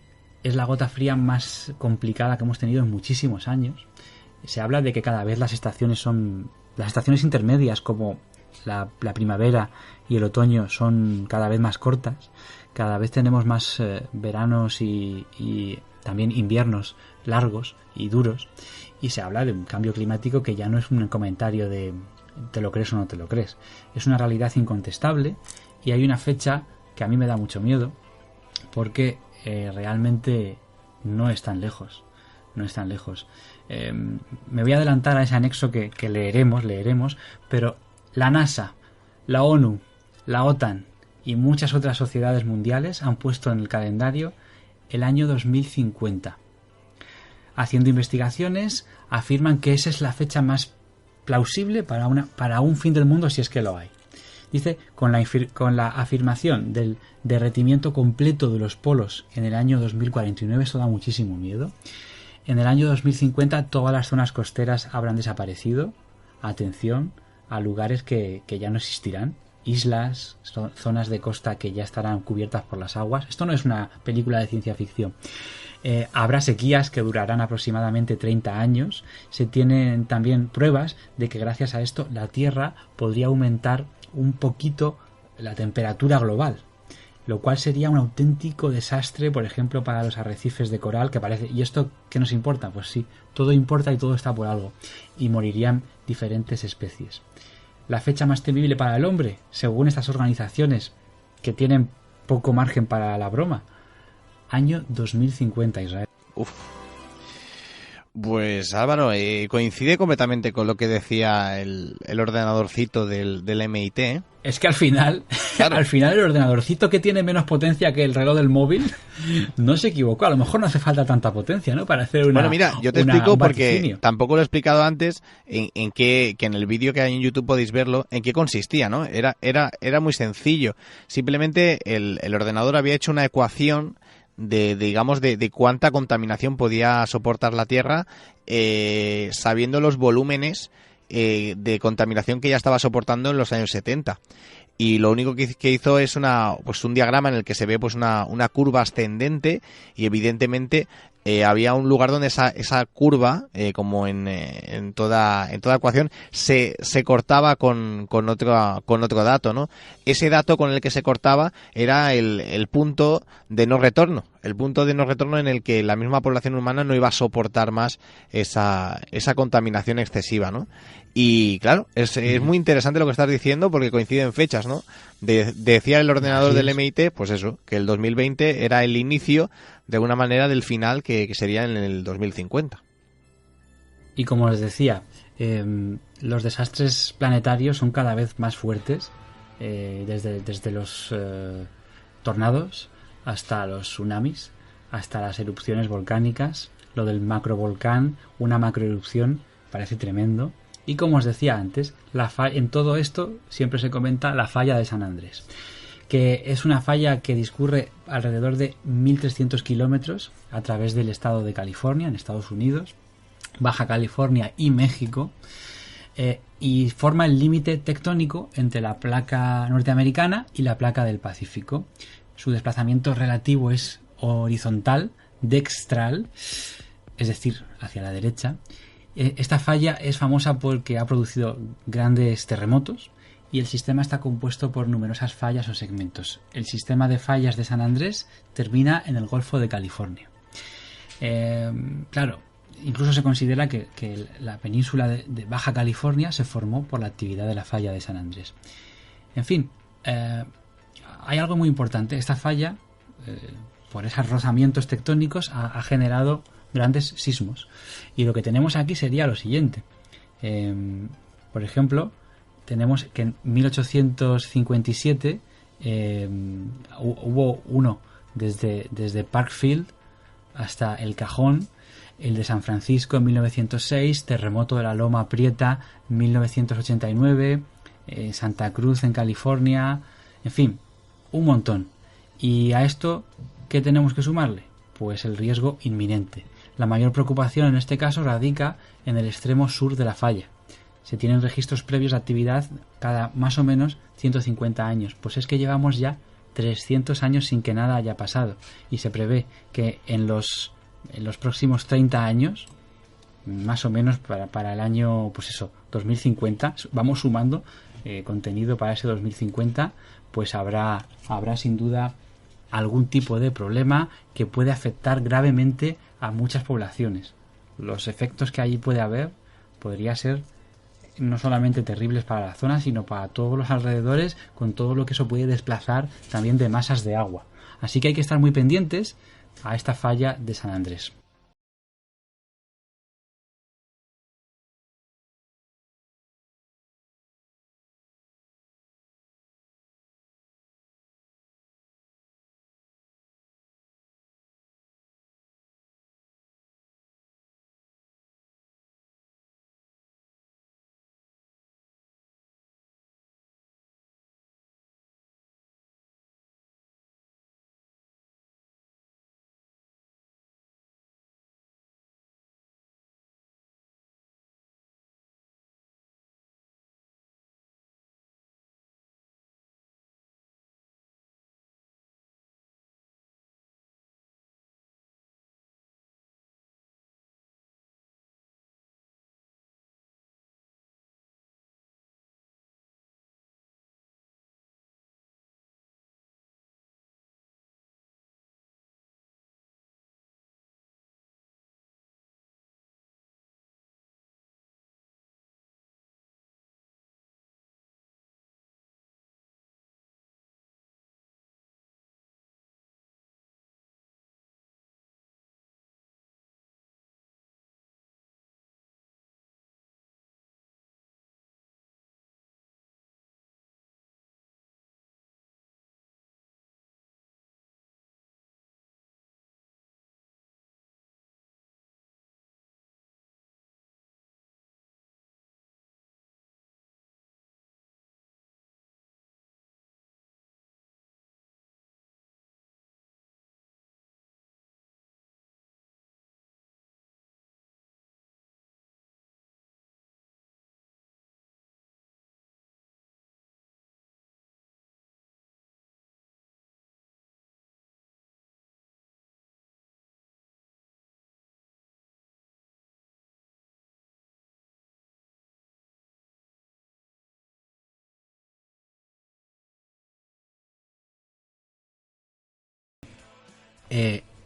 Speaker 1: es la gota fría más complicada que hemos tenido en muchísimos años. Se habla de que cada vez las estaciones intermedias, como la primavera y el otoño, son cada vez más cortas. Cada vez tenemos más veranos y también inviernos largos y duros. Y se habla de un cambio climático que ya no es un comentario de te lo crees o no te lo crees. Es una realidad incontestable y hay una fecha que a mí me da mucho miedo porque realmente no es tan lejos. Me voy a adelantar a ese anexo que leeremos, pero la NASA, la ONU, la OTAN y muchas otras sociedades mundiales han puesto en el calendario el año 2050. Haciendo investigaciones, afirman que esa es la fecha más plausible para un fin del mundo, si es que lo hay. Dice, con la afirmación del derretimiento completo de los polos en el año 2049, esto da muchísimo miedo. En el año 2050 todas las zonas costeras habrán desaparecido. Atención a lugares que ya no existirán. Islas, zonas de costa que ya estarán cubiertas por las aguas. Esto no es una película de ciencia ficción. Habrá sequías que durarán aproximadamente 30 años. Se tienen también pruebas de que gracias a esto la Tierra podría aumentar un poquito la temperatura global, lo cual sería un auténtico desastre, por ejemplo, para los arrecifes de coral, que parece... ¿Y esto qué nos importa? Pues sí, todo importa y todo está por algo. Y morirían diferentes especies. La fecha más temible para el hombre, según estas organizaciones que tienen poco margen para la broma, año 2050, Israel.
Speaker 3: Uf. Pues Álvaro, coincide completamente con lo que decía el ordenadorcito del MIT, ¿eh?
Speaker 1: Es que al final,
Speaker 3: Claro.
Speaker 1: al final el ordenadorcito que tiene menos potencia que el reloj del móvil no se equivocó. A lo mejor no hace falta tanta potencia, ¿no? Para hacer
Speaker 3: Bueno, mira, yo te explico
Speaker 1: un
Speaker 3: porque
Speaker 1: vaticinio.
Speaker 3: tampoco lo he explicado antes en qué, que en el vídeo que hay en YouTube podéis verlo, en qué consistía, ¿no? Era muy sencillo. Simplemente el ordenador había hecho una ecuación digamos, de cuánta contaminación podía soportar la Tierra, sabiendo los volúmenes de contaminación que ya estaba soportando en los años 70. Y lo único que hizo es un diagrama en el que se ve pues una curva ascendente y evidentemente había un lugar donde esa curva, como en toda ecuación, se cortaba con otro dato, ¿no? Ese dato con el que se cortaba era el punto de no retorno. El punto de no retorno en el que la misma población humana no iba a soportar más esa contaminación excesiva, ¿no? Y claro, es muy interesante lo que estás diciendo porque coinciden fechas, ¿no? Decía el ordenador
Speaker 1: Así
Speaker 3: del
Speaker 1: es.
Speaker 3: MIT, pues eso, que el 2020 era el inicio de alguna manera del final que sería en el 2050.
Speaker 1: Y como les decía, los desastres planetarios son cada vez más fuertes, desde los tornados hasta los tsunamis, hasta las erupciones volcánicas, lo del macrovolcán, una macroerupción, parece tremendo. Y como os decía antes, en todo esto siempre se comenta la falla de San Andrés, que es una falla que discurre alrededor de 1.300 kilómetros a través del estado de California, en Estados Unidos, Baja California y México, y forma el límite tectónico entre la placa norteamericana y la placa del Pacífico. Su desplazamiento relativo es horizontal, dextral, es decir, hacia la derecha. Esta falla es famosa porque ha producido grandes terremotos y el sistema está compuesto por numerosas fallas o segmentos. El sistema de fallas de San Andrés termina en el Golfo de California. Claro, incluso se considera que la península de Baja California se formó por la actividad de la falla de San Andrés. En fin, hay algo muy importante. Esta falla, por esos rozamientos tectónicos, ha generado grandes sismos. Y lo que tenemos aquí sería lo siguiente. Por ejemplo, tenemos que en 1857 hubo uno desde Parkfield hasta El Cajón, el de San Francisco en 1906, terremoto de la Loma Prieta en 1989, Santa Cruz en California, en fin, un montón. Y a esto, ¿qué tenemos que sumarle? Pues el riesgo inminente. La mayor preocupación en este caso radica en el extremo sur de la falla. Se tienen registros previos de actividad cada más o menos 150 años. Pues es que llevamos ya 300 años sin que nada haya pasado. Y se prevé que en los próximos 30 años, más o menos para el año, pues eso, 2050, vamos sumando contenido para ese 2050, pues habrá sin duda algún tipo de problema que puede afectar gravemente a muchas poblaciones. Los efectos que allí puede haber podría ser no solamente terribles para la zona, sino para todos los alrededores, con todo lo que eso puede desplazar también de masas de agua. Así que hay que estar muy pendientes a esta falla de San Andrés.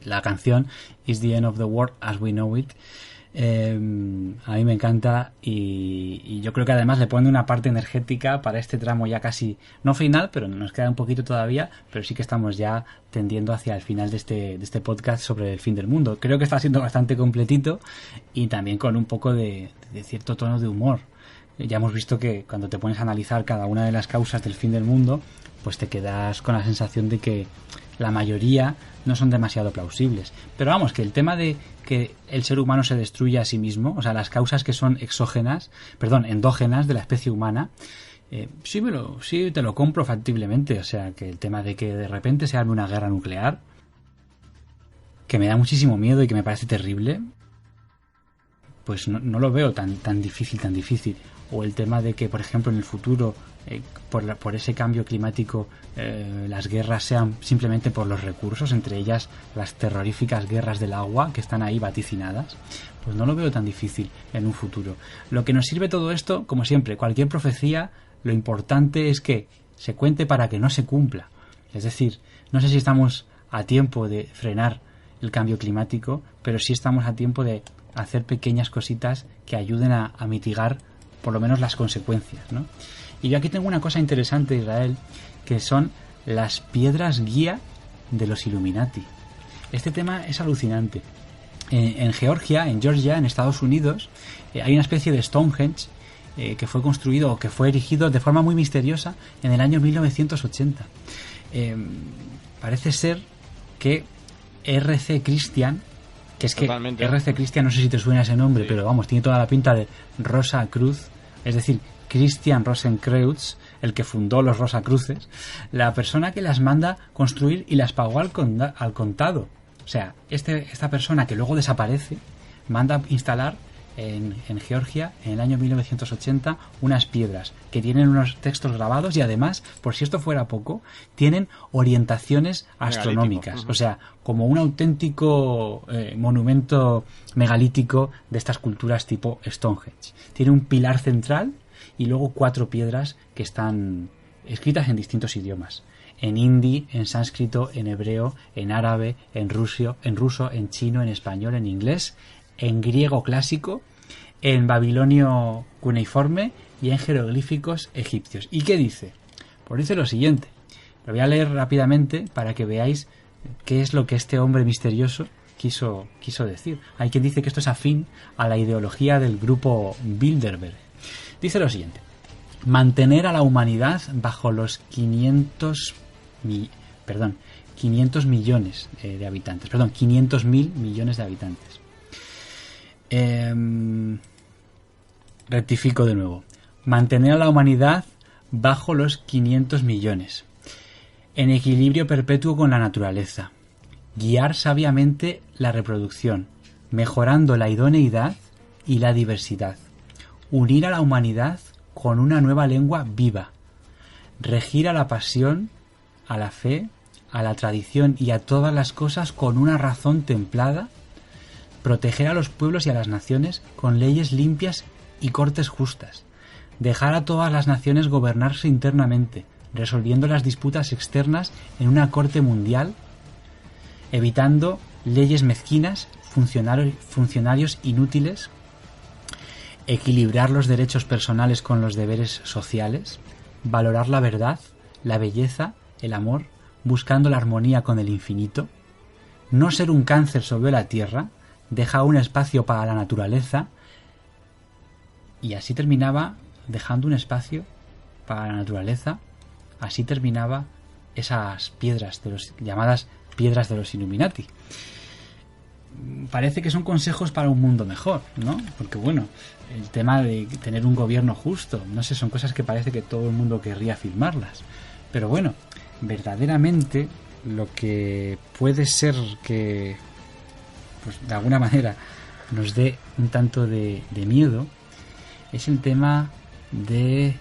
Speaker 1: la canción Is the End of the World as We Know It. A mí me encanta y yo creo que además le pone una parte energética para este tramo ya casi, no final, pero nos queda un poquito todavía, pero sí que estamos ya tendiendo hacia el final de este podcast sobre el fin del mundo. Creo que está siendo bastante completito y también con un poco de cierto tono de humor. Ya hemos visto que cuando te pones a analizar cada una de las causas del fin del mundo, pues te quedas con la sensación de que la mayoría no son demasiado plausibles. Pero vamos, que el tema de que el ser humano se destruya a sí mismo, o sea, las causas que son endógenas de la especie humana, sí te lo compro factiblemente. O sea, que el tema de que de repente se arme una guerra nuclear, que me da muchísimo miedo y que me parece terrible, pues no lo veo tan difícil. O el tema de que, por ejemplo, en el futuro, por ese cambio climático, las guerras sean simplemente por los recursos, entre ellas las terroríficas guerras del agua que están ahí vaticinadas, pues no lo veo tan difícil en un futuro. Lo que nos sirve todo esto, como siempre, cualquier profecía, lo importante es que se cuente para que no se cumpla. Es decir, no sé si estamos a tiempo de frenar el cambio climático, pero sí estamos a tiempo de hacer pequeñas cositas que ayuden a mitigar por lo menos las consecuencias, ¿no? Y yo aquí tengo una cosa interesante, Israel, que son las piedras guía de los Illuminati. Este tema es alucinante. En Georgia, en Estados Unidos, hay una especie de Stonehenge que fue construido o que fue erigido de forma muy misteriosa en el año 1980. Parece ser que R.C. Christian, que es totalmente. Que R.C. Christian, no sé si te suena ese nombre, sí, pero vamos, tiene toda la pinta de Rosa Cruz, es decir, Christian Rosenkreuz, el que fundó los Rosacruces, la persona que las manda construir y las pagó al contado. O sea, esta persona que luego desaparece, manda instalar en Georgia, en el año 1980, unas piedras que tienen unos textos grabados y además, por si esto fuera poco, tienen orientaciones astronómicas. O sea, como un auténtico monumento megalítico de estas culturas tipo Stonehenge. Tiene un pilar central y luego 4 piedras que están escritas en distintos idiomas. En hindi, en sánscrito, en hebreo, en árabe, en ruso, en chino, en español, en inglés, en griego clásico, en babilonio cuneiforme y en jeroglíficos egipcios. ¿Y qué dice? Pues dice lo siguiente. Lo voy a leer rápidamente para que veáis qué es lo que este hombre misterioso quiso decir. Hay quien dice que esto es afín a la ideología del grupo Bilderberg. Dice lo siguiente: mantener a la humanidad bajo los 500 millones de habitantes. 500.000 millones de habitantes. Rectifico de nuevo. Mantener a la humanidad bajo los 500 millones. En equilibrio perpetuo con la naturaleza. Guiar sabiamente la reproducción, mejorando la idoneidad y la diversidad. Unir a la humanidad con una nueva lengua viva. Regir a la pasión, a la fe, a la tradición y a todas las cosas con una razón templada. Proteger a los pueblos y a las naciones con leyes limpias y cortes justas. Dejar a todas las naciones gobernarse internamente, resolviendo las disputas externas en una corte mundial, evitando leyes mezquinas, funcionarios inútiles, equilibrar los derechos personales con los deberes sociales, valorar la verdad, la belleza, el amor, buscando la armonía con el infinito, no ser un cáncer sobre la tierra, deja un espacio para la naturaleza. Y así terminaba, dejando un espacio para la naturaleza. Así terminaba esas piedras llamadas piedras de los Illuminati. Parece que son consejos para un mundo mejor, ¿no? Porque bueno, el tema de tener un gobierno justo, no sé, son cosas que parece que todo el mundo querría firmarlas. Pero bueno, verdaderamente lo que puede ser que, pues de alguna manera, nos dé un tanto de miedo es el tema de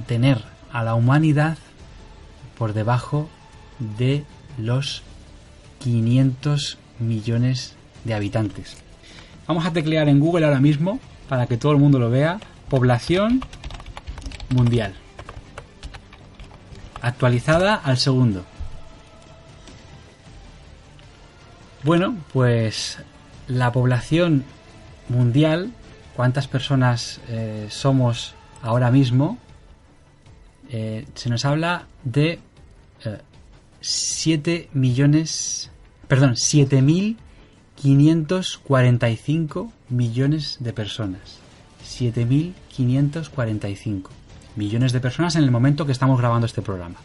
Speaker 1: tener a la humanidad por debajo de los 500 millones de habitantes. Vamos a teclear en Google ahora mismo para que todo el mundo lo vea. Población mundial. Actualizada al segundo. Bueno, pues la población mundial, ¿cuántas personas somos ahora mismo? Se nos habla de 7.545 millones de personas. 7.545 millones de personas en el momento que estamos grabando este programa.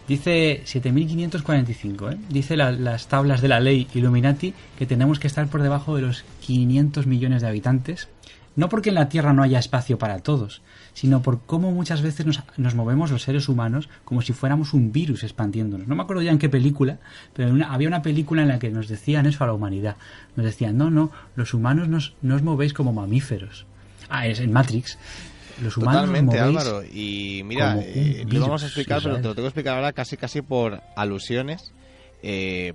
Speaker 1: Dice 7.545, ¿eh? Dice las tablas de la ley Illuminati que tenemos que estar por debajo de los 500 millones de habitantes. No porque en la Tierra no haya espacio para todos, sino por cómo muchas veces nos movemos los seres humanos como si fuéramos un virus expandiéndonos. No me acuerdo ya en qué película, pero había una película en la que nos decían eso a la humanidad. Nos decían, no, los humanos no os movéis como mamíferos. Es en Matrix. Los humanos
Speaker 3: Totalmente,
Speaker 1: os movéis
Speaker 3: Álvaro. Y mira, lo vamos a explicar, pero te lo tengo que explicar ahora casi por alusiones.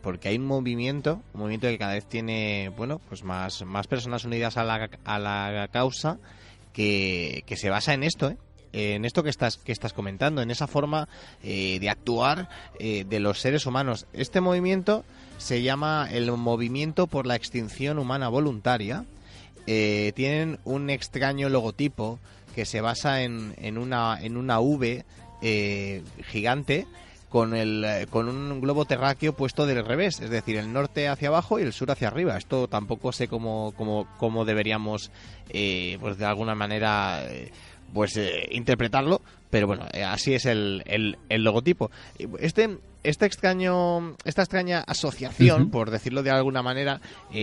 Speaker 3: Porque hay un movimiento que cada vez tiene, bueno, pues más personas unidas a la causa que se basa en esto, en esto que estás comentando, en esa forma de actuar de los seres humanos. Este movimiento se llama el Movimiento por la Extinción Humana Voluntaria. Tienen un extraño logotipo que se basa en una V gigante con un globo terráqueo puesto del revés, es decir, el norte hacia abajo y el sur hacia arriba. Esto tampoco sé cómo deberíamos, pues de alguna manera, interpretarlo, pero bueno, así es el logotipo. Esta extraña asociación, por decirlo de alguna manera,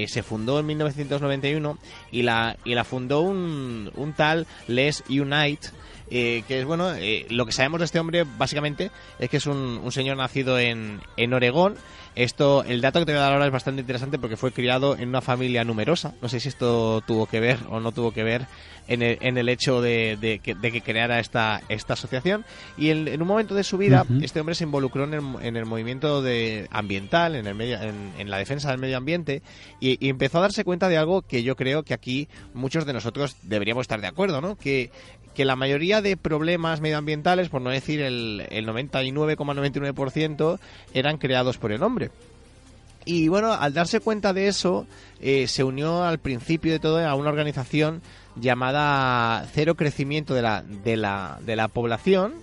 Speaker 3: se fundó en 1991 y la fundó un tal Les Unite, que es bueno, lo que sabemos de este hombre básicamente es que es un señor nacido en Oregón. El dato que te voy a dar ahora es bastante interesante porque fue criado en una familia numerosa. No sé si esto tuvo que ver o no tuvo que ver en el hecho de que creara esta asociación. Y en un momento de su vida, este hombre se involucró en el movimiento ambiental, en la defensa del medio ambiente, y empezó a darse cuenta de algo que yo creo que aquí muchos de nosotros deberíamos estar de acuerdo, ¿no? Que la mayoría de problemas medioambientales, por no decir el 99,99%, eran creados por el hombre. Y bueno, al darse cuenta de eso, se unió al principio de todo a una organización llamada Cero Crecimiento de la Población,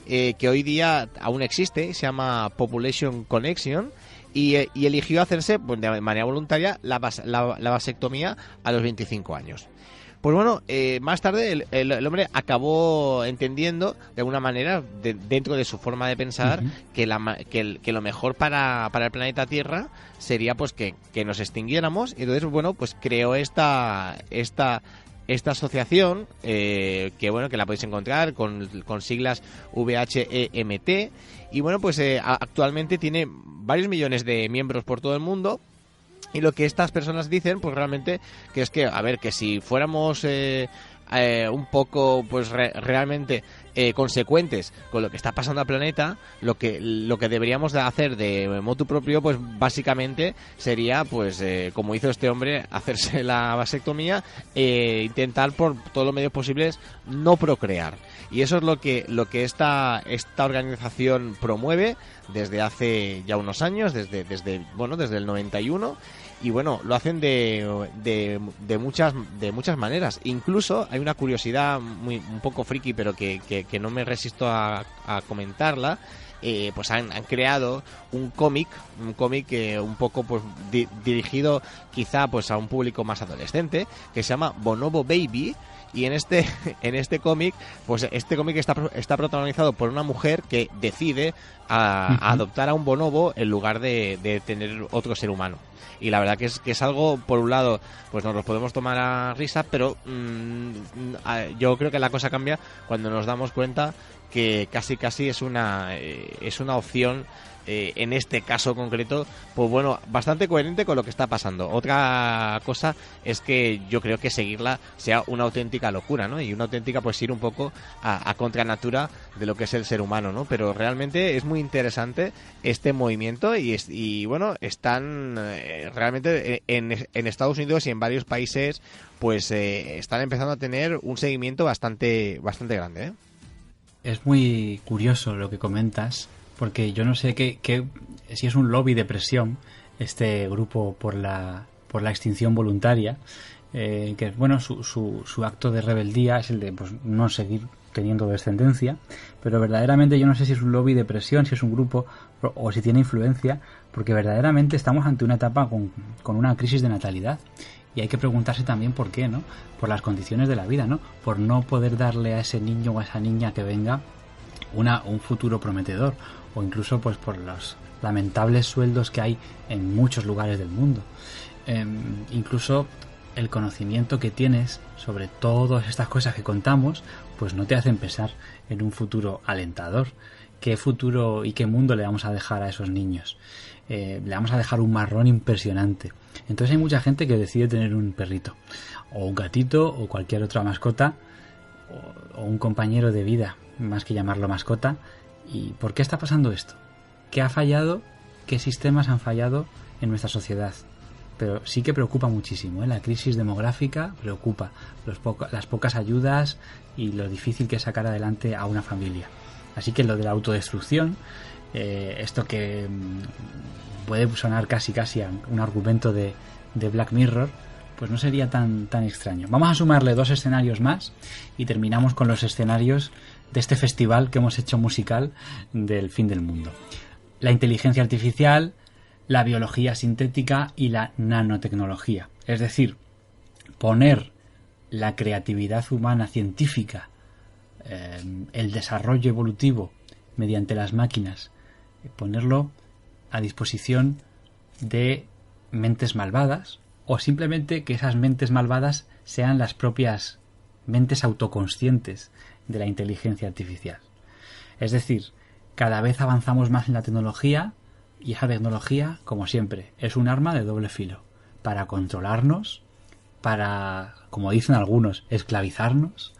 Speaker 3: que hoy día aún existe, se llama Population Connection, y eligió hacerse, pues, de manera voluntaria la vasectomía a los 25 años. Pues bueno, más tarde el hombre acabó entendiendo de alguna manera, dentro de su forma de pensar, que lo mejor para el planeta Tierra sería pues que nos extinguiéramos. Y entonces, bueno, pues creó esta asociación, que bueno, que la podéis encontrar con siglas VHEMT. Y bueno, pues actualmente tiene varios millones de miembros por todo el mundo. Y lo que estas personas dicen, pues realmente, que es que, a ver, que si fuéramos un poco, pues realmente consecuentes con lo que está pasando al planeta, lo que deberíamos de hacer de motu propio, pues básicamente sería, pues como hizo este hombre, hacerse la vasectomía, intentar por todos los medios posibles no procrear. Y eso es lo que esta organización promueve desde hace ya unos años, desde el 91. Y bueno, lo hacen de muchas maneras. Incluso hay una curiosidad un poco friki, pero que no me resisto a comentarla. Pues han creado un cómic un poco pues dirigido quizá pues a un público más adolescente, que se llama Bonobo Baby. Y en este cómic, pues este cómic está protagonizado por una mujer que decide adoptar a un bonobo en lugar de tener otro ser humano. Y la verdad que es algo, por un lado, pues nos lo podemos tomar a risa, pero yo creo que la cosa cambia cuando nos damos cuenta que casi es una opción, en este caso concreto, pues bueno, bastante coherente con lo que está pasando. Otra cosa es que yo creo que seguirla sea una auténtica locura, ¿no? Y una auténtica, pues ir un poco a contra natura de lo que es el ser humano, ¿no? Pero realmente es muy interesante este movimiento y bueno, están realmente en Estados Unidos y en varios países, pues están empezando a tener un seguimiento bastante grande, ¿eh?
Speaker 1: Es muy curioso lo que comentas, porque yo no sé si es un lobby de presión este grupo por la extinción voluntaria, que bueno, su acto de rebeldía es el de pues, no seguir teniendo descendencia, pero verdaderamente yo no sé si es un lobby de presión, si es un grupo o si tiene influencia, porque verdaderamente estamos ante una etapa con una crisis de natalidad. Y hay que preguntarse también por qué, ¿no? Por las condiciones de la vida, ¿no? Por no poder darle a ese niño o a esa niña que venga un futuro prometedor, o incluso pues por los lamentables sueldos que hay en muchos lugares del mundo. Incluso el conocimiento que tienes sobre todas estas cosas que contamos, pues no te hacen pensar en un futuro alentador. ¿Qué futuro y qué mundo le vamos a dejar a esos niños? Le vamos a dejar un marrón impresionante. Entonces hay mucha gente que decide tener un perrito, o un gatito, o cualquier otra mascota, o un compañero de vida, más que llamarlo mascota. ¿Y por qué está pasando esto? ¿Qué ha fallado? ¿Qué sistemas han fallado en nuestra sociedad? Pero sí que preocupa muchísimo, ¿eh? La crisis demográfica preocupa, las pocas ayudas y lo difícil que es sacar adelante a una familia. Así que lo de la autodestrucción, esto que puede sonar casi a un argumento de Black Mirror, pues no sería tan extraño. Vamos a sumarle 2 escenarios más y terminamos con los escenarios de este festival que hemos hecho musical del fin del mundo. La inteligencia artificial, la biología sintética y la nanotecnología. Es decir, poner la creatividad humana científica, el desarrollo evolutivo mediante las máquinas, ponerlo a disposición de mentes malvadas, o simplemente que esas mentes malvadas sean las propias mentes autoconscientes de la inteligencia artificial. Es decir, cada vez avanzamos más en la tecnología, y esa tecnología, como siempre, es un arma de doble filo, para controlarnos, para, como dicen algunos, esclavizarnos,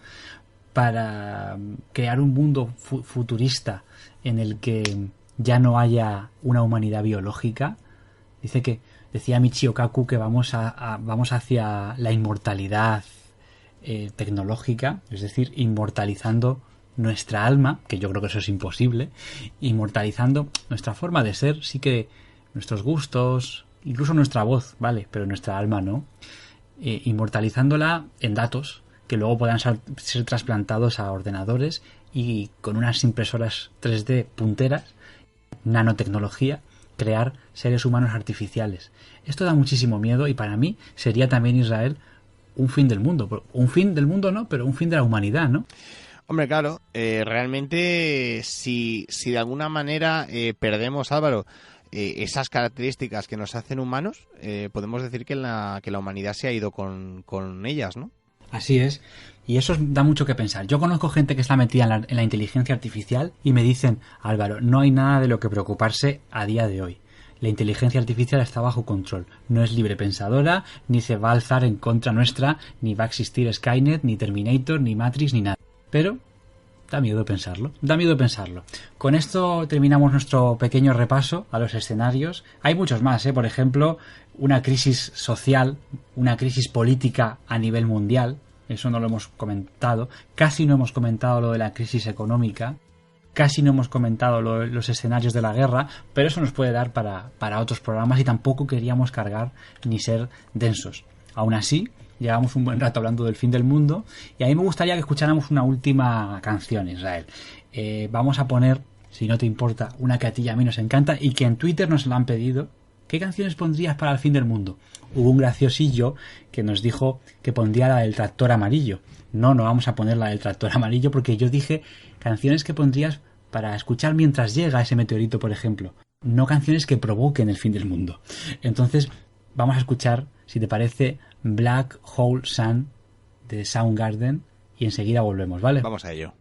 Speaker 1: para crear un mundo futurista en el que ya no haya una humanidad biológica. Decía Michio Kaku que vamos hacia la inmortalidad tecnológica, es decir, inmortalizando nuestra alma, que yo creo que eso es imposible, inmortalizando nuestra forma de ser, sí que nuestros gustos, incluso nuestra voz, vale, pero nuestra alma no, inmortalizándola en datos que luego puedan ser trasplantados a ordenadores y con unas impresoras 3D punteras, nanotecnología, crear seres humanos artificiales. Esto da muchísimo miedo y para mí sería también Israel un fin del mundo. Un fin del mundo no, pero un fin de la humanidad, ¿no?
Speaker 3: Hombre, claro, realmente si de alguna manera perdemos, Álvaro, esas características que nos hacen humanos, podemos decir que la humanidad se ha ido con ellas, ¿no?
Speaker 1: Así es, y eso da mucho que pensar. Yo conozco gente que está metida en la inteligencia artificial y me dicen, Álvaro, no hay nada de lo que preocuparse a día de hoy. La inteligencia artificial está bajo control, no es libre pensadora, ni se va a alzar en contra nuestra, ni va a existir Skynet, ni Terminator, ni Matrix, ni nada. Pero da miedo pensarlo, da miedo pensarlo. Con esto terminamos nuestro pequeño repaso a los escenarios. Hay muchos más, por ejemplo, una crisis social, una crisis política a nivel mundial. Eso no lo hemos comentado. Casi no hemos comentado lo de la crisis económica. Casi no hemos comentado los escenarios de la guerra, pero eso nos puede dar para otros programas y tampoco queríamos cargar ni ser densos. Aún así, llevamos un buen rato hablando del fin del mundo y a mí me gustaría que escucháramos una última canción, Israel. Vamos a poner, si no te importa, una que a ti y a mí nos encanta y que en Twitter nos la han pedido. ¿Qué canciones pondrías para el fin del mundo? Hubo un graciosillo que nos dijo que pondría la del tractor amarillo. No vamos a poner la del tractor amarillo porque yo dije canciones que pondrías para escuchar mientras llega ese meteorito, por ejemplo. No canciones que provoquen el fin del mundo. Entonces, vamos a escuchar, si te parece, Black Hole Sun de Soundgarden y enseguida volvemos, ¿vale?
Speaker 3: Vamos a ello.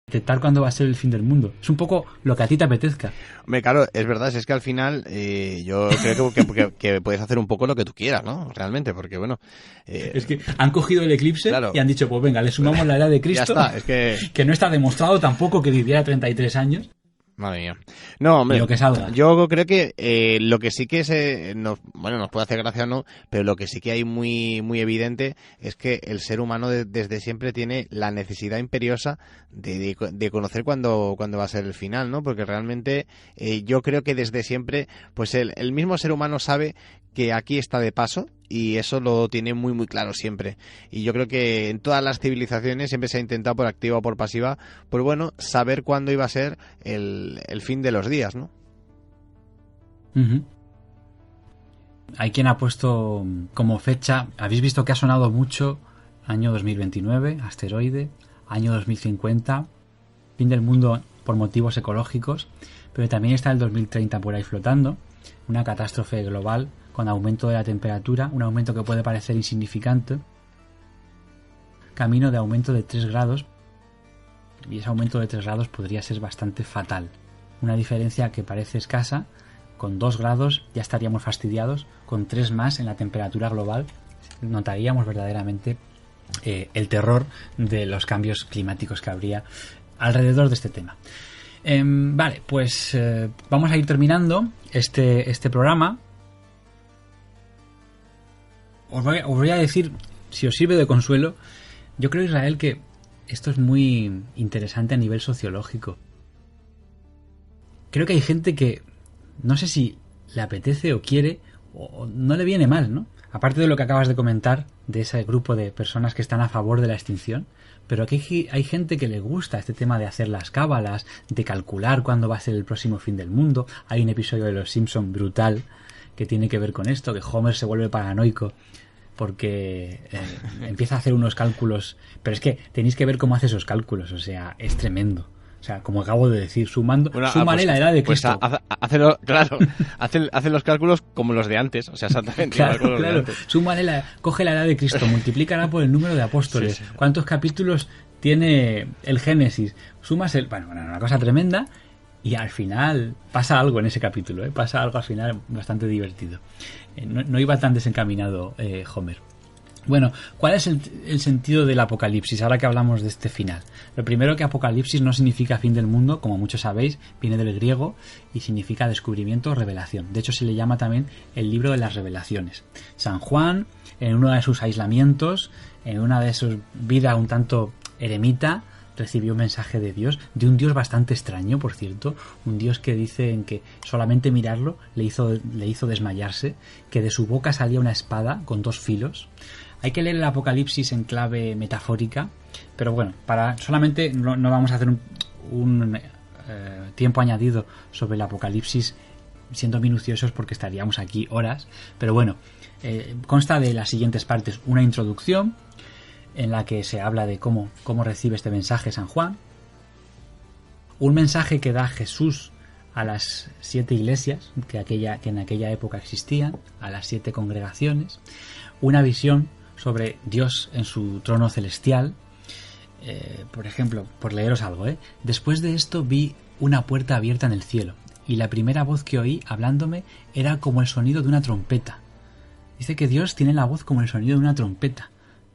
Speaker 1: detectar cuándo va a ser el fin del mundo. Es un poco lo que a ti te apetezca.
Speaker 3: Hombre, claro, es verdad, es que al final yo creo que puedes hacer un poco lo que tú quieras, ¿no? Realmente, porque bueno...
Speaker 1: es que han cogido el eclipse, claro, y han dicho, pues venga, le sumamos la edad de Cristo,
Speaker 3: ya está, es que
Speaker 1: no está demostrado tampoco que viviera 33 años.
Speaker 3: Madre mía. No, hombre,
Speaker 1: lo que salga.
Speaker 3: Yo creo que lo que sí que nos puede hacer gracia o no, pero lo que sí que hay muy muy evidente es que el ser humano desde siempre tiene la necesidad imperiosa de conocer cuándo va a ser el final, ¿no? Porque realmente yo creo que desde siempre, pues el mismo ser humano sabe que aquí está de paso y eso lo tiene muy muy claro siempre. Y yo creo que en todas las civilizaciones siempre se ha intentado por activa o por pasiva, pues bueno, saber cuándo iba a ser el fin de los días, ¿no?
Speaker 1: Uh-huh. Hay quien ha puesto como fecha, habéis visto que ha sonado mucho, año 2029, asteroide, año 2050, fin del mundo por motivos ecológicos, pero también está el 2030 por ahí flotando, una catástrofe global con aumento de la temperatura, un aumento que puede parecer insignificante, camino de aumento de 3 grados, y ese aumento de 3 grados podría ser bastante fatal. Una diferencia que parece escasa, con 2 grados ya estaríamos fastidiados, con 3 más en la temperatura global notaríamos verdaderamente el terror de los cambios climáticos que habría alrededor de este tema. Vale, pues vamos a ir terminando este programa. Os voy a decir, si os sirve de consuelo, yo creo, Israel, que esto es muy interesante a nivel sociológico. Creo que hay gente que no sé si le apetece o quiere o no le viene mal, ¿no? Aparte de lo que acabas de comentar de ese grupo de personas que están a favor de la extinción, pero aquí hay gente que le gusta este tema de hacer las cábalas, de calcular cuándo va a ser el próximo fin del mundo. Hay un episodio de Los Simpson brutal que tiene que ver con esto, que Homer se vuelve paranoico porque empieza a hacer unos cálculos, pero es que tenéis que ver cómo hace esos cálculos, o sea, es tremendo. O sea, como acabo de decir, súmale la edad de Cristo.
Speaker 3: Hace los cálculos como los de antes, o sea, exactamente.
Speaker 1: Claro. Coge la edad de Cristo, multiplícala por el número de apóstoles. Sí. ¿Cuántos capítulos tiene el Génesis? Sumas una cosa tremenda, y al final pasa algo en ese capítulo, ¿eh? Pasa algo al final bastante divertido. No iba tan desencaminado Homer. Bueno, ¿cuál es el sentido del apocalipsis ahora que hablamos de este final? Lo primero, que apocalipsis no significa fin del mundo, como muchos sabéis, viene del griego y significa descubrimiento o revelación. De hecho, se le llama también el libro de las revelaciones. San Juan, en uno de sus aislamientos, en una de sus vidas un tanto eremita, recibió un mensaje de Dios, de un Dios bastante extraño, por cierto, un Dios que dicen que solamente mirarlo le hizo desmayarse, que de su boca salía una espada con 2 filos. Hay que leer el Apocalipsis en clave metafórica, pero bueno, solamente no vamos a hacer un tiempo añadido sobre el Apocalipsis siendo minuciosos porque estaríamos aquí horas, pero bueno, consta de las siguientes partes: una introducción en la que se habla de cómo recibe este mensaje San Juan, un mensaje que da Jesús a las 7 iglesias que en aquella época existían, a las 7 congregaciones, una visión sobre Dios en su trono celestial. Por ejemplo, por leeros algo, después de esto vi una puerta abierta en el cielo, y la primera voz que oí hablándome era como el sonido de una trompeta. Dice que Dios tiene la voz como el sonido de una trompeta,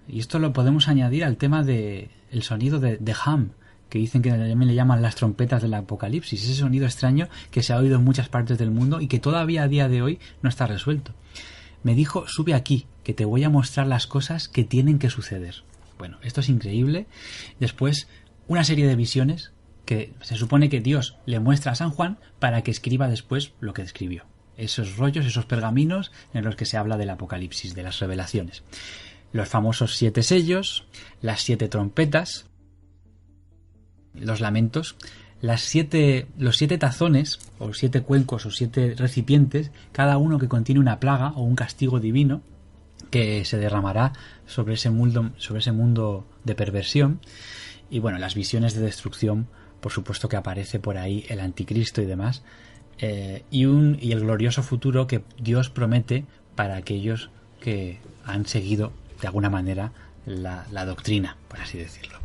Speaker 1: y esto lo podemos añadir al tema de el sonido de Ham, que dicen que también le llaman las trompetas del Apocalipsis, ese sonido extraño que se ha oído en muchas partes del mundo y que todavía a día de hoy no está resuelto. Me dijo: sube aquí, que te voy a mostrar las cosas que tienen que suceder. Bueno, esto es increíble. Después, una serie de visiones que se supone que Dios le muestra a San Juan para que escriba después lo que escribió. Esos rollos, esos pergaminos en los que se habla del Apocalipsis, de las revelaciones. Los famosos 7 sellos, las 7 trompetas, los lamentos, los 7 tazones, o 7 cuencos, o 7 recipientes, cada uno que contiene una plaga o un castigo divino que se derramará sobre ese mundo de perversión. Y bueno, las visiones de destrucción, por supuesto que aparece por ahí el anticristo y demás, y el glorioso futuro que Dios promete para aquellos que han seguido de alguna manera la doctrina, por así decirlo.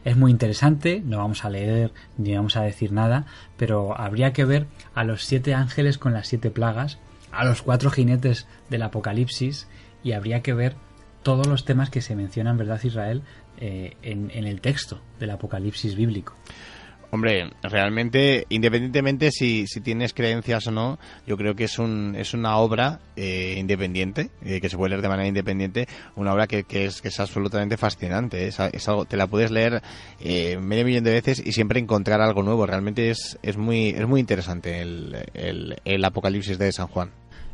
Speaker 1: Es muy interesante, no vamos a leer ni vamos a decir nada, pero habría que ver a los 7 ángeles con las 7 plagas, a los 4 jinetes del Apocalipsis, y habría que ver todos los temas que se mencionan, ¿verdad, Israel?, en el texto del Apocalipsis bíblico.
Speaker 3: Hombre, realmente, independientemente si tienes creencias o no, yo creo que es una obra independiente, que se puede leer de manera independiente, una obra que es absolutamente fascinante. Es algo, te la puedes leer medio millón de veces y siempre encontrar algo nuevo. Realmente es muy interesante el Apocalipsis de San Juan.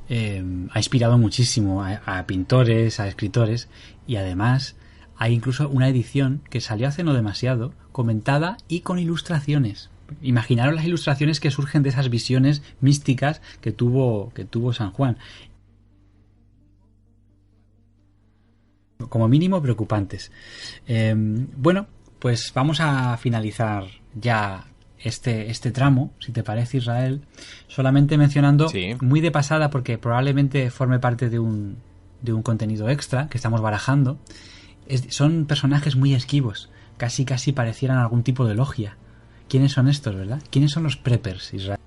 Speaker 1: Ha inspirado muchísimo a pintores, a escritores, y además hay incluso una edición que salió hace no demasiado, comentada y con ilustraciones. Imaginaros las ilustraciones que surgen de esas visiones místicas que tuvo San Juan. Como mínimo preocupantes. Bueno, pues vamos a finalizar ya este tramo, si te parece, Israel, solamente mencionando, sí, muy de pasada, porque probablemente forme parte de un contenido extra que estamos barajando. Son personajes muy esquivos, casi parecieran algún tipo de logia. ¿Quiénes son estos, verdad? ¿Quiénes son los preppers, Israel?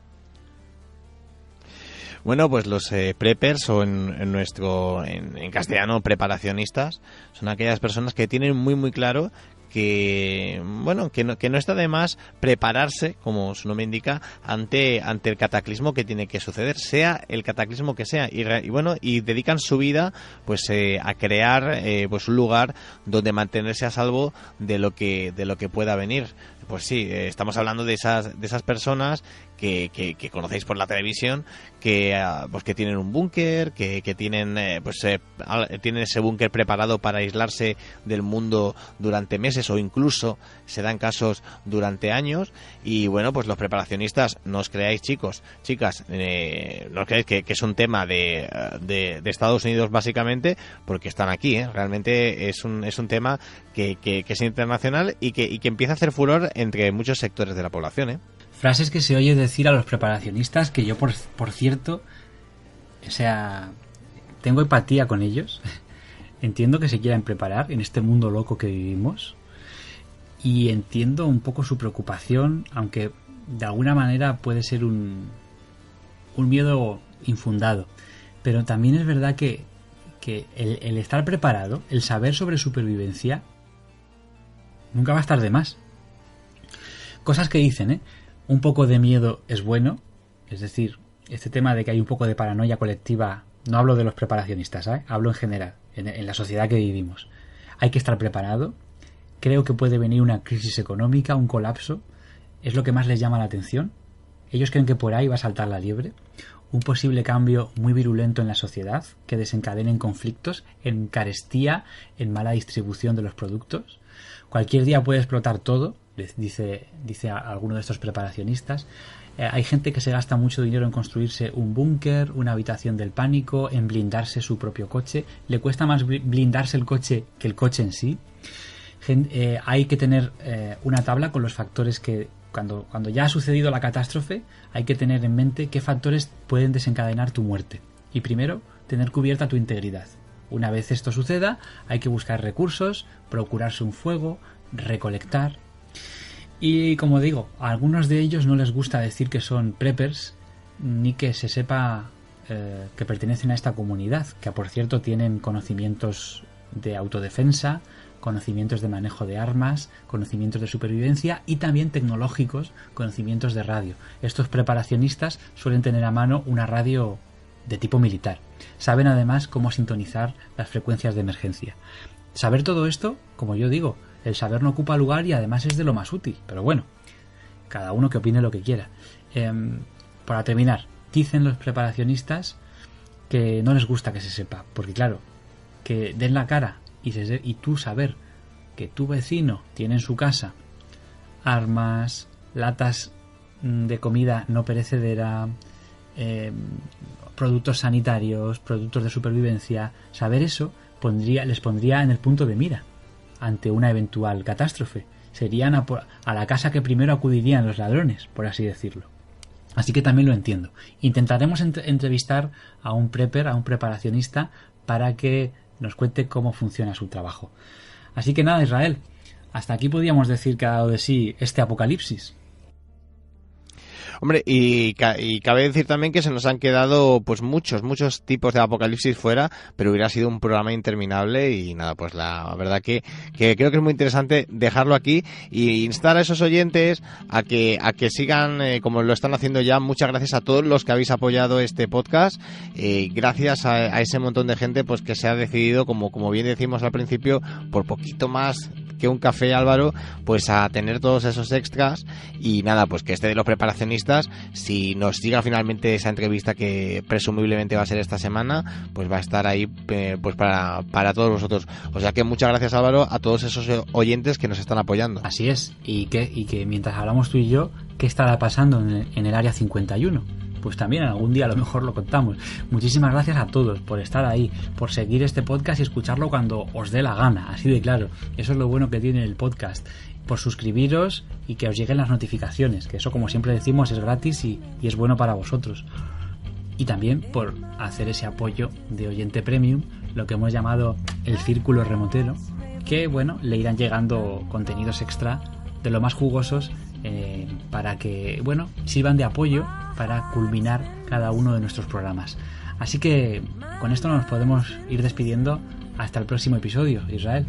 Speaker 3: Bueno, pues los preppers, o en castellano preparacionistas, son aquellas personas que tienen muy claro que no está de más prepararse, como su nombre indica, ante el cataclismo que tiene que suceder, sea el cataclismo que sea, y dedican su vida pues a crear pues un lugar donde mantenerse a salvo de lo que pueda venir. Pues sí, estamos hablando de esas personas que conocéis por la televisión, que tienen un búnker, que tienen tienen ese búnker preparado para aislarse del mundo durante meses, o incluso se dan casos durante años. Y bueno, pues los preparacionistas, no os creáis, chicos, chicas, no os creáis que es un tema de Estados Unidos básicamente, porque están aquí, realmente es un tema que es internacional y que empieza a hacer furor entre muchos sectores de la población,
Speaker 1: Frases que se oye decir a los preparacionistas, que yo, por cierto, o sea, tengo empatía con ellos. Entiendo que se quieran preparar en este mundo loco que vivimos, y entiendo un poco su preocupación, aunque de alguna manera puede ser un miedo infundado. Pero también es verdad que el estar preparado, el saber sobre supervivencia, nunca va a estar de más. Cosas que dicen, un poco de miedo es bueno, es decir, este tema de que hay un poco de paranoia colectiva, no hablo de los preparacionistas, hablo en general, en la sociedad que vivimos. Hay que estar preparado. Creo que puede venir una crisis económica, un colapso, es lo que más les llama la atención. Ellos creen que por ahí va a saltar la liebre. Un posible cambio muy virulento en la sociedad que desencadene en conflictos, en carestía, en mala distribución de los productos. Cualquier día puede explotar todo, dice alguno de estos preparacionistas. Hay gente que se gasta mucho dinero en construirse un búnker, una habitación del pánico, en blindarse su propio coche. Le cuesta más blindarse el coche que el coche en sí. Hay que tener una tabla con los factores que, cuando ya ha sucedido la catástrofe, hay que tener en mente qué factores pueden desencadenar tu muerte. Y primero, tener cubierta tu integridad. Una vez esto suceda, hay que buscar recursos, procurarse un fuego, recolectar. Y como digo, a algunos de ellos no les gusta decir que son preppers, ni que se sepa que pertenecen a esta comunidad, que por cierto tienen conocimientos de autodefensa, conocimientos de manejo de armas, conocimientos de supervivencia y también tecnológicos, conocimientos de radio. Estos preparacionistas suelen tener a mano una radio de tipo militar. Saben además cómo sintonizar las frecuencias de emergencia. Saber todo esto, como yo digo, el saber no ocupa lugar y además es de lo más útil. Pero bueno, cada uno que opine lo que quiera. Para terminar, dicen los preparacionistas que no les gusta que se sepa, porque claro, que den la cara y tú saber que tu vecino tiene en su casa armas, latas de comida no perecedera, productos sanitarios, productos de supervivencia, saber eso les pondría en el punto de mira ante una eventual catástrofe. Serían a la casa que primero acudirían los ladrones, por así decirlo. Así que también lo entiendo. Intentaremos entrevistar a un prepper, a un preparacionista, para que nos cuente cómo funciona su trabajo. Así que nada, Israel, hasta aquí podríamos decir que ha dado de sí este apocalipsis.
Speaker 3: Hombre, y cabe decir también que se nos han quedado pues muchos tipos de apocalipsis fuera, pero hubiera sido un programa interminable y nada, pues la verdad que creo que es muy interesante dejarlo aquí y instar a esos oyentes a que sigan como lo están haciendo ya. Muchas gracias a todos los que habéis apoyado este podcast, gracias a ese montón de gente pues que se ha decidido, como bien decimos al principio, por poquito más que un café, Álvaro, pues a tener todos esos extras. Y nada, pues que este de los preparacionistas, si nos llega finalmente esa entrevista que presumiblemente va a ser esta semana, pues va a estar ahí pues para todos vosotros. O sea que muchas gracias, Álvaro, a todos esos oyentes que nos están apoyando.
Speaker 1: Así es, y que mientras hablamos tú y yo, ¿qué estará pasando en el área 51? Pues también algún día a lo mejor lo contamos. Muchísimas gracias a todos por estar ahí, por seguir este podcast y escucharlo cuando os dé la gana, así de claro. Eso es lo bueno que tiene el podcast. Por suscribiros y que os lleguen las notificaciones, que eso, como siempre decimos, es gratis y es bueno para vosotros. Y también por hacer ese apoyo de oyente premium, lo que hemos llamado el círculo remotero, que bueno, le irán llegando contenidos extra de lo más jugosos para que, bueno, sirvan de apoyo para culminar cada uno de nuestros programas. Así que con esto nos podemos ir despidiendo hasta el próximo episodio, Israel.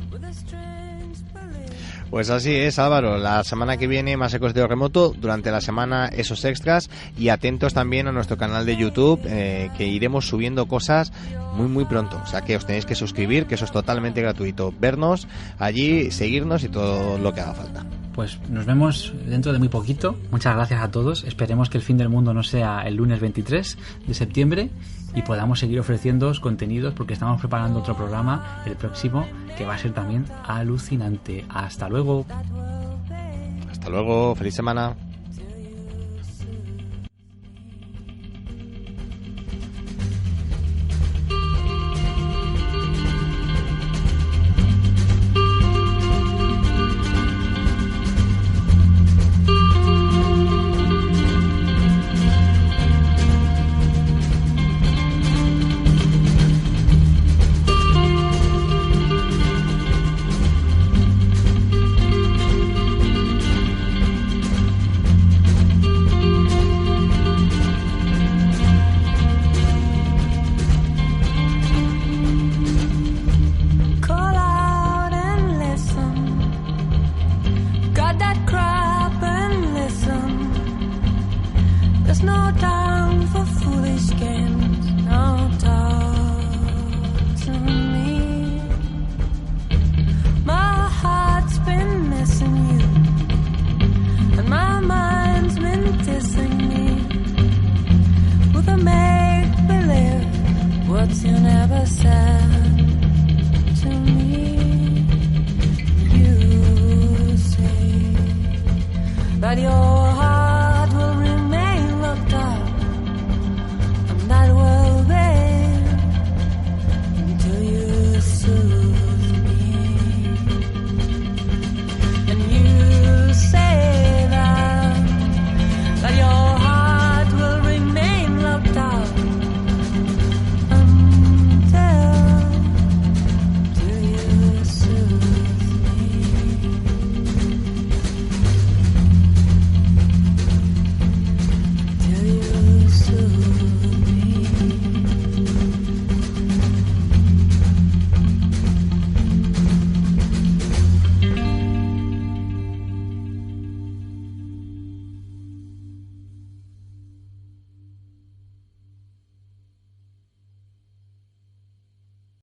Speaker 3: Pues así es, Álvaro. La semana que viene más Ecos de lo Remoto, durante la semana esos extras, y atentos también a nuestro canal de YouTube, que iremos subiendo cosas muy pronto. O sea que os tenéis que suscribir, que eso es totalmente gratuito. Vernos allí, seguirnos y todo lo que haga falta.
Speaker 1: Pues nos vemos dentro de muy poquito. Muchas gracias a todos. Esperemos que el fin del mundo no sea el lunes 23 de septiembre y podamos seguir ofreciéndoos contenidos, porque estamos preparando otro programa, el próximo, que va a ser también alucinante. Hasta luego.
Speaker 3: Hasta luego. Feliz semana.
Speaker 5: But you're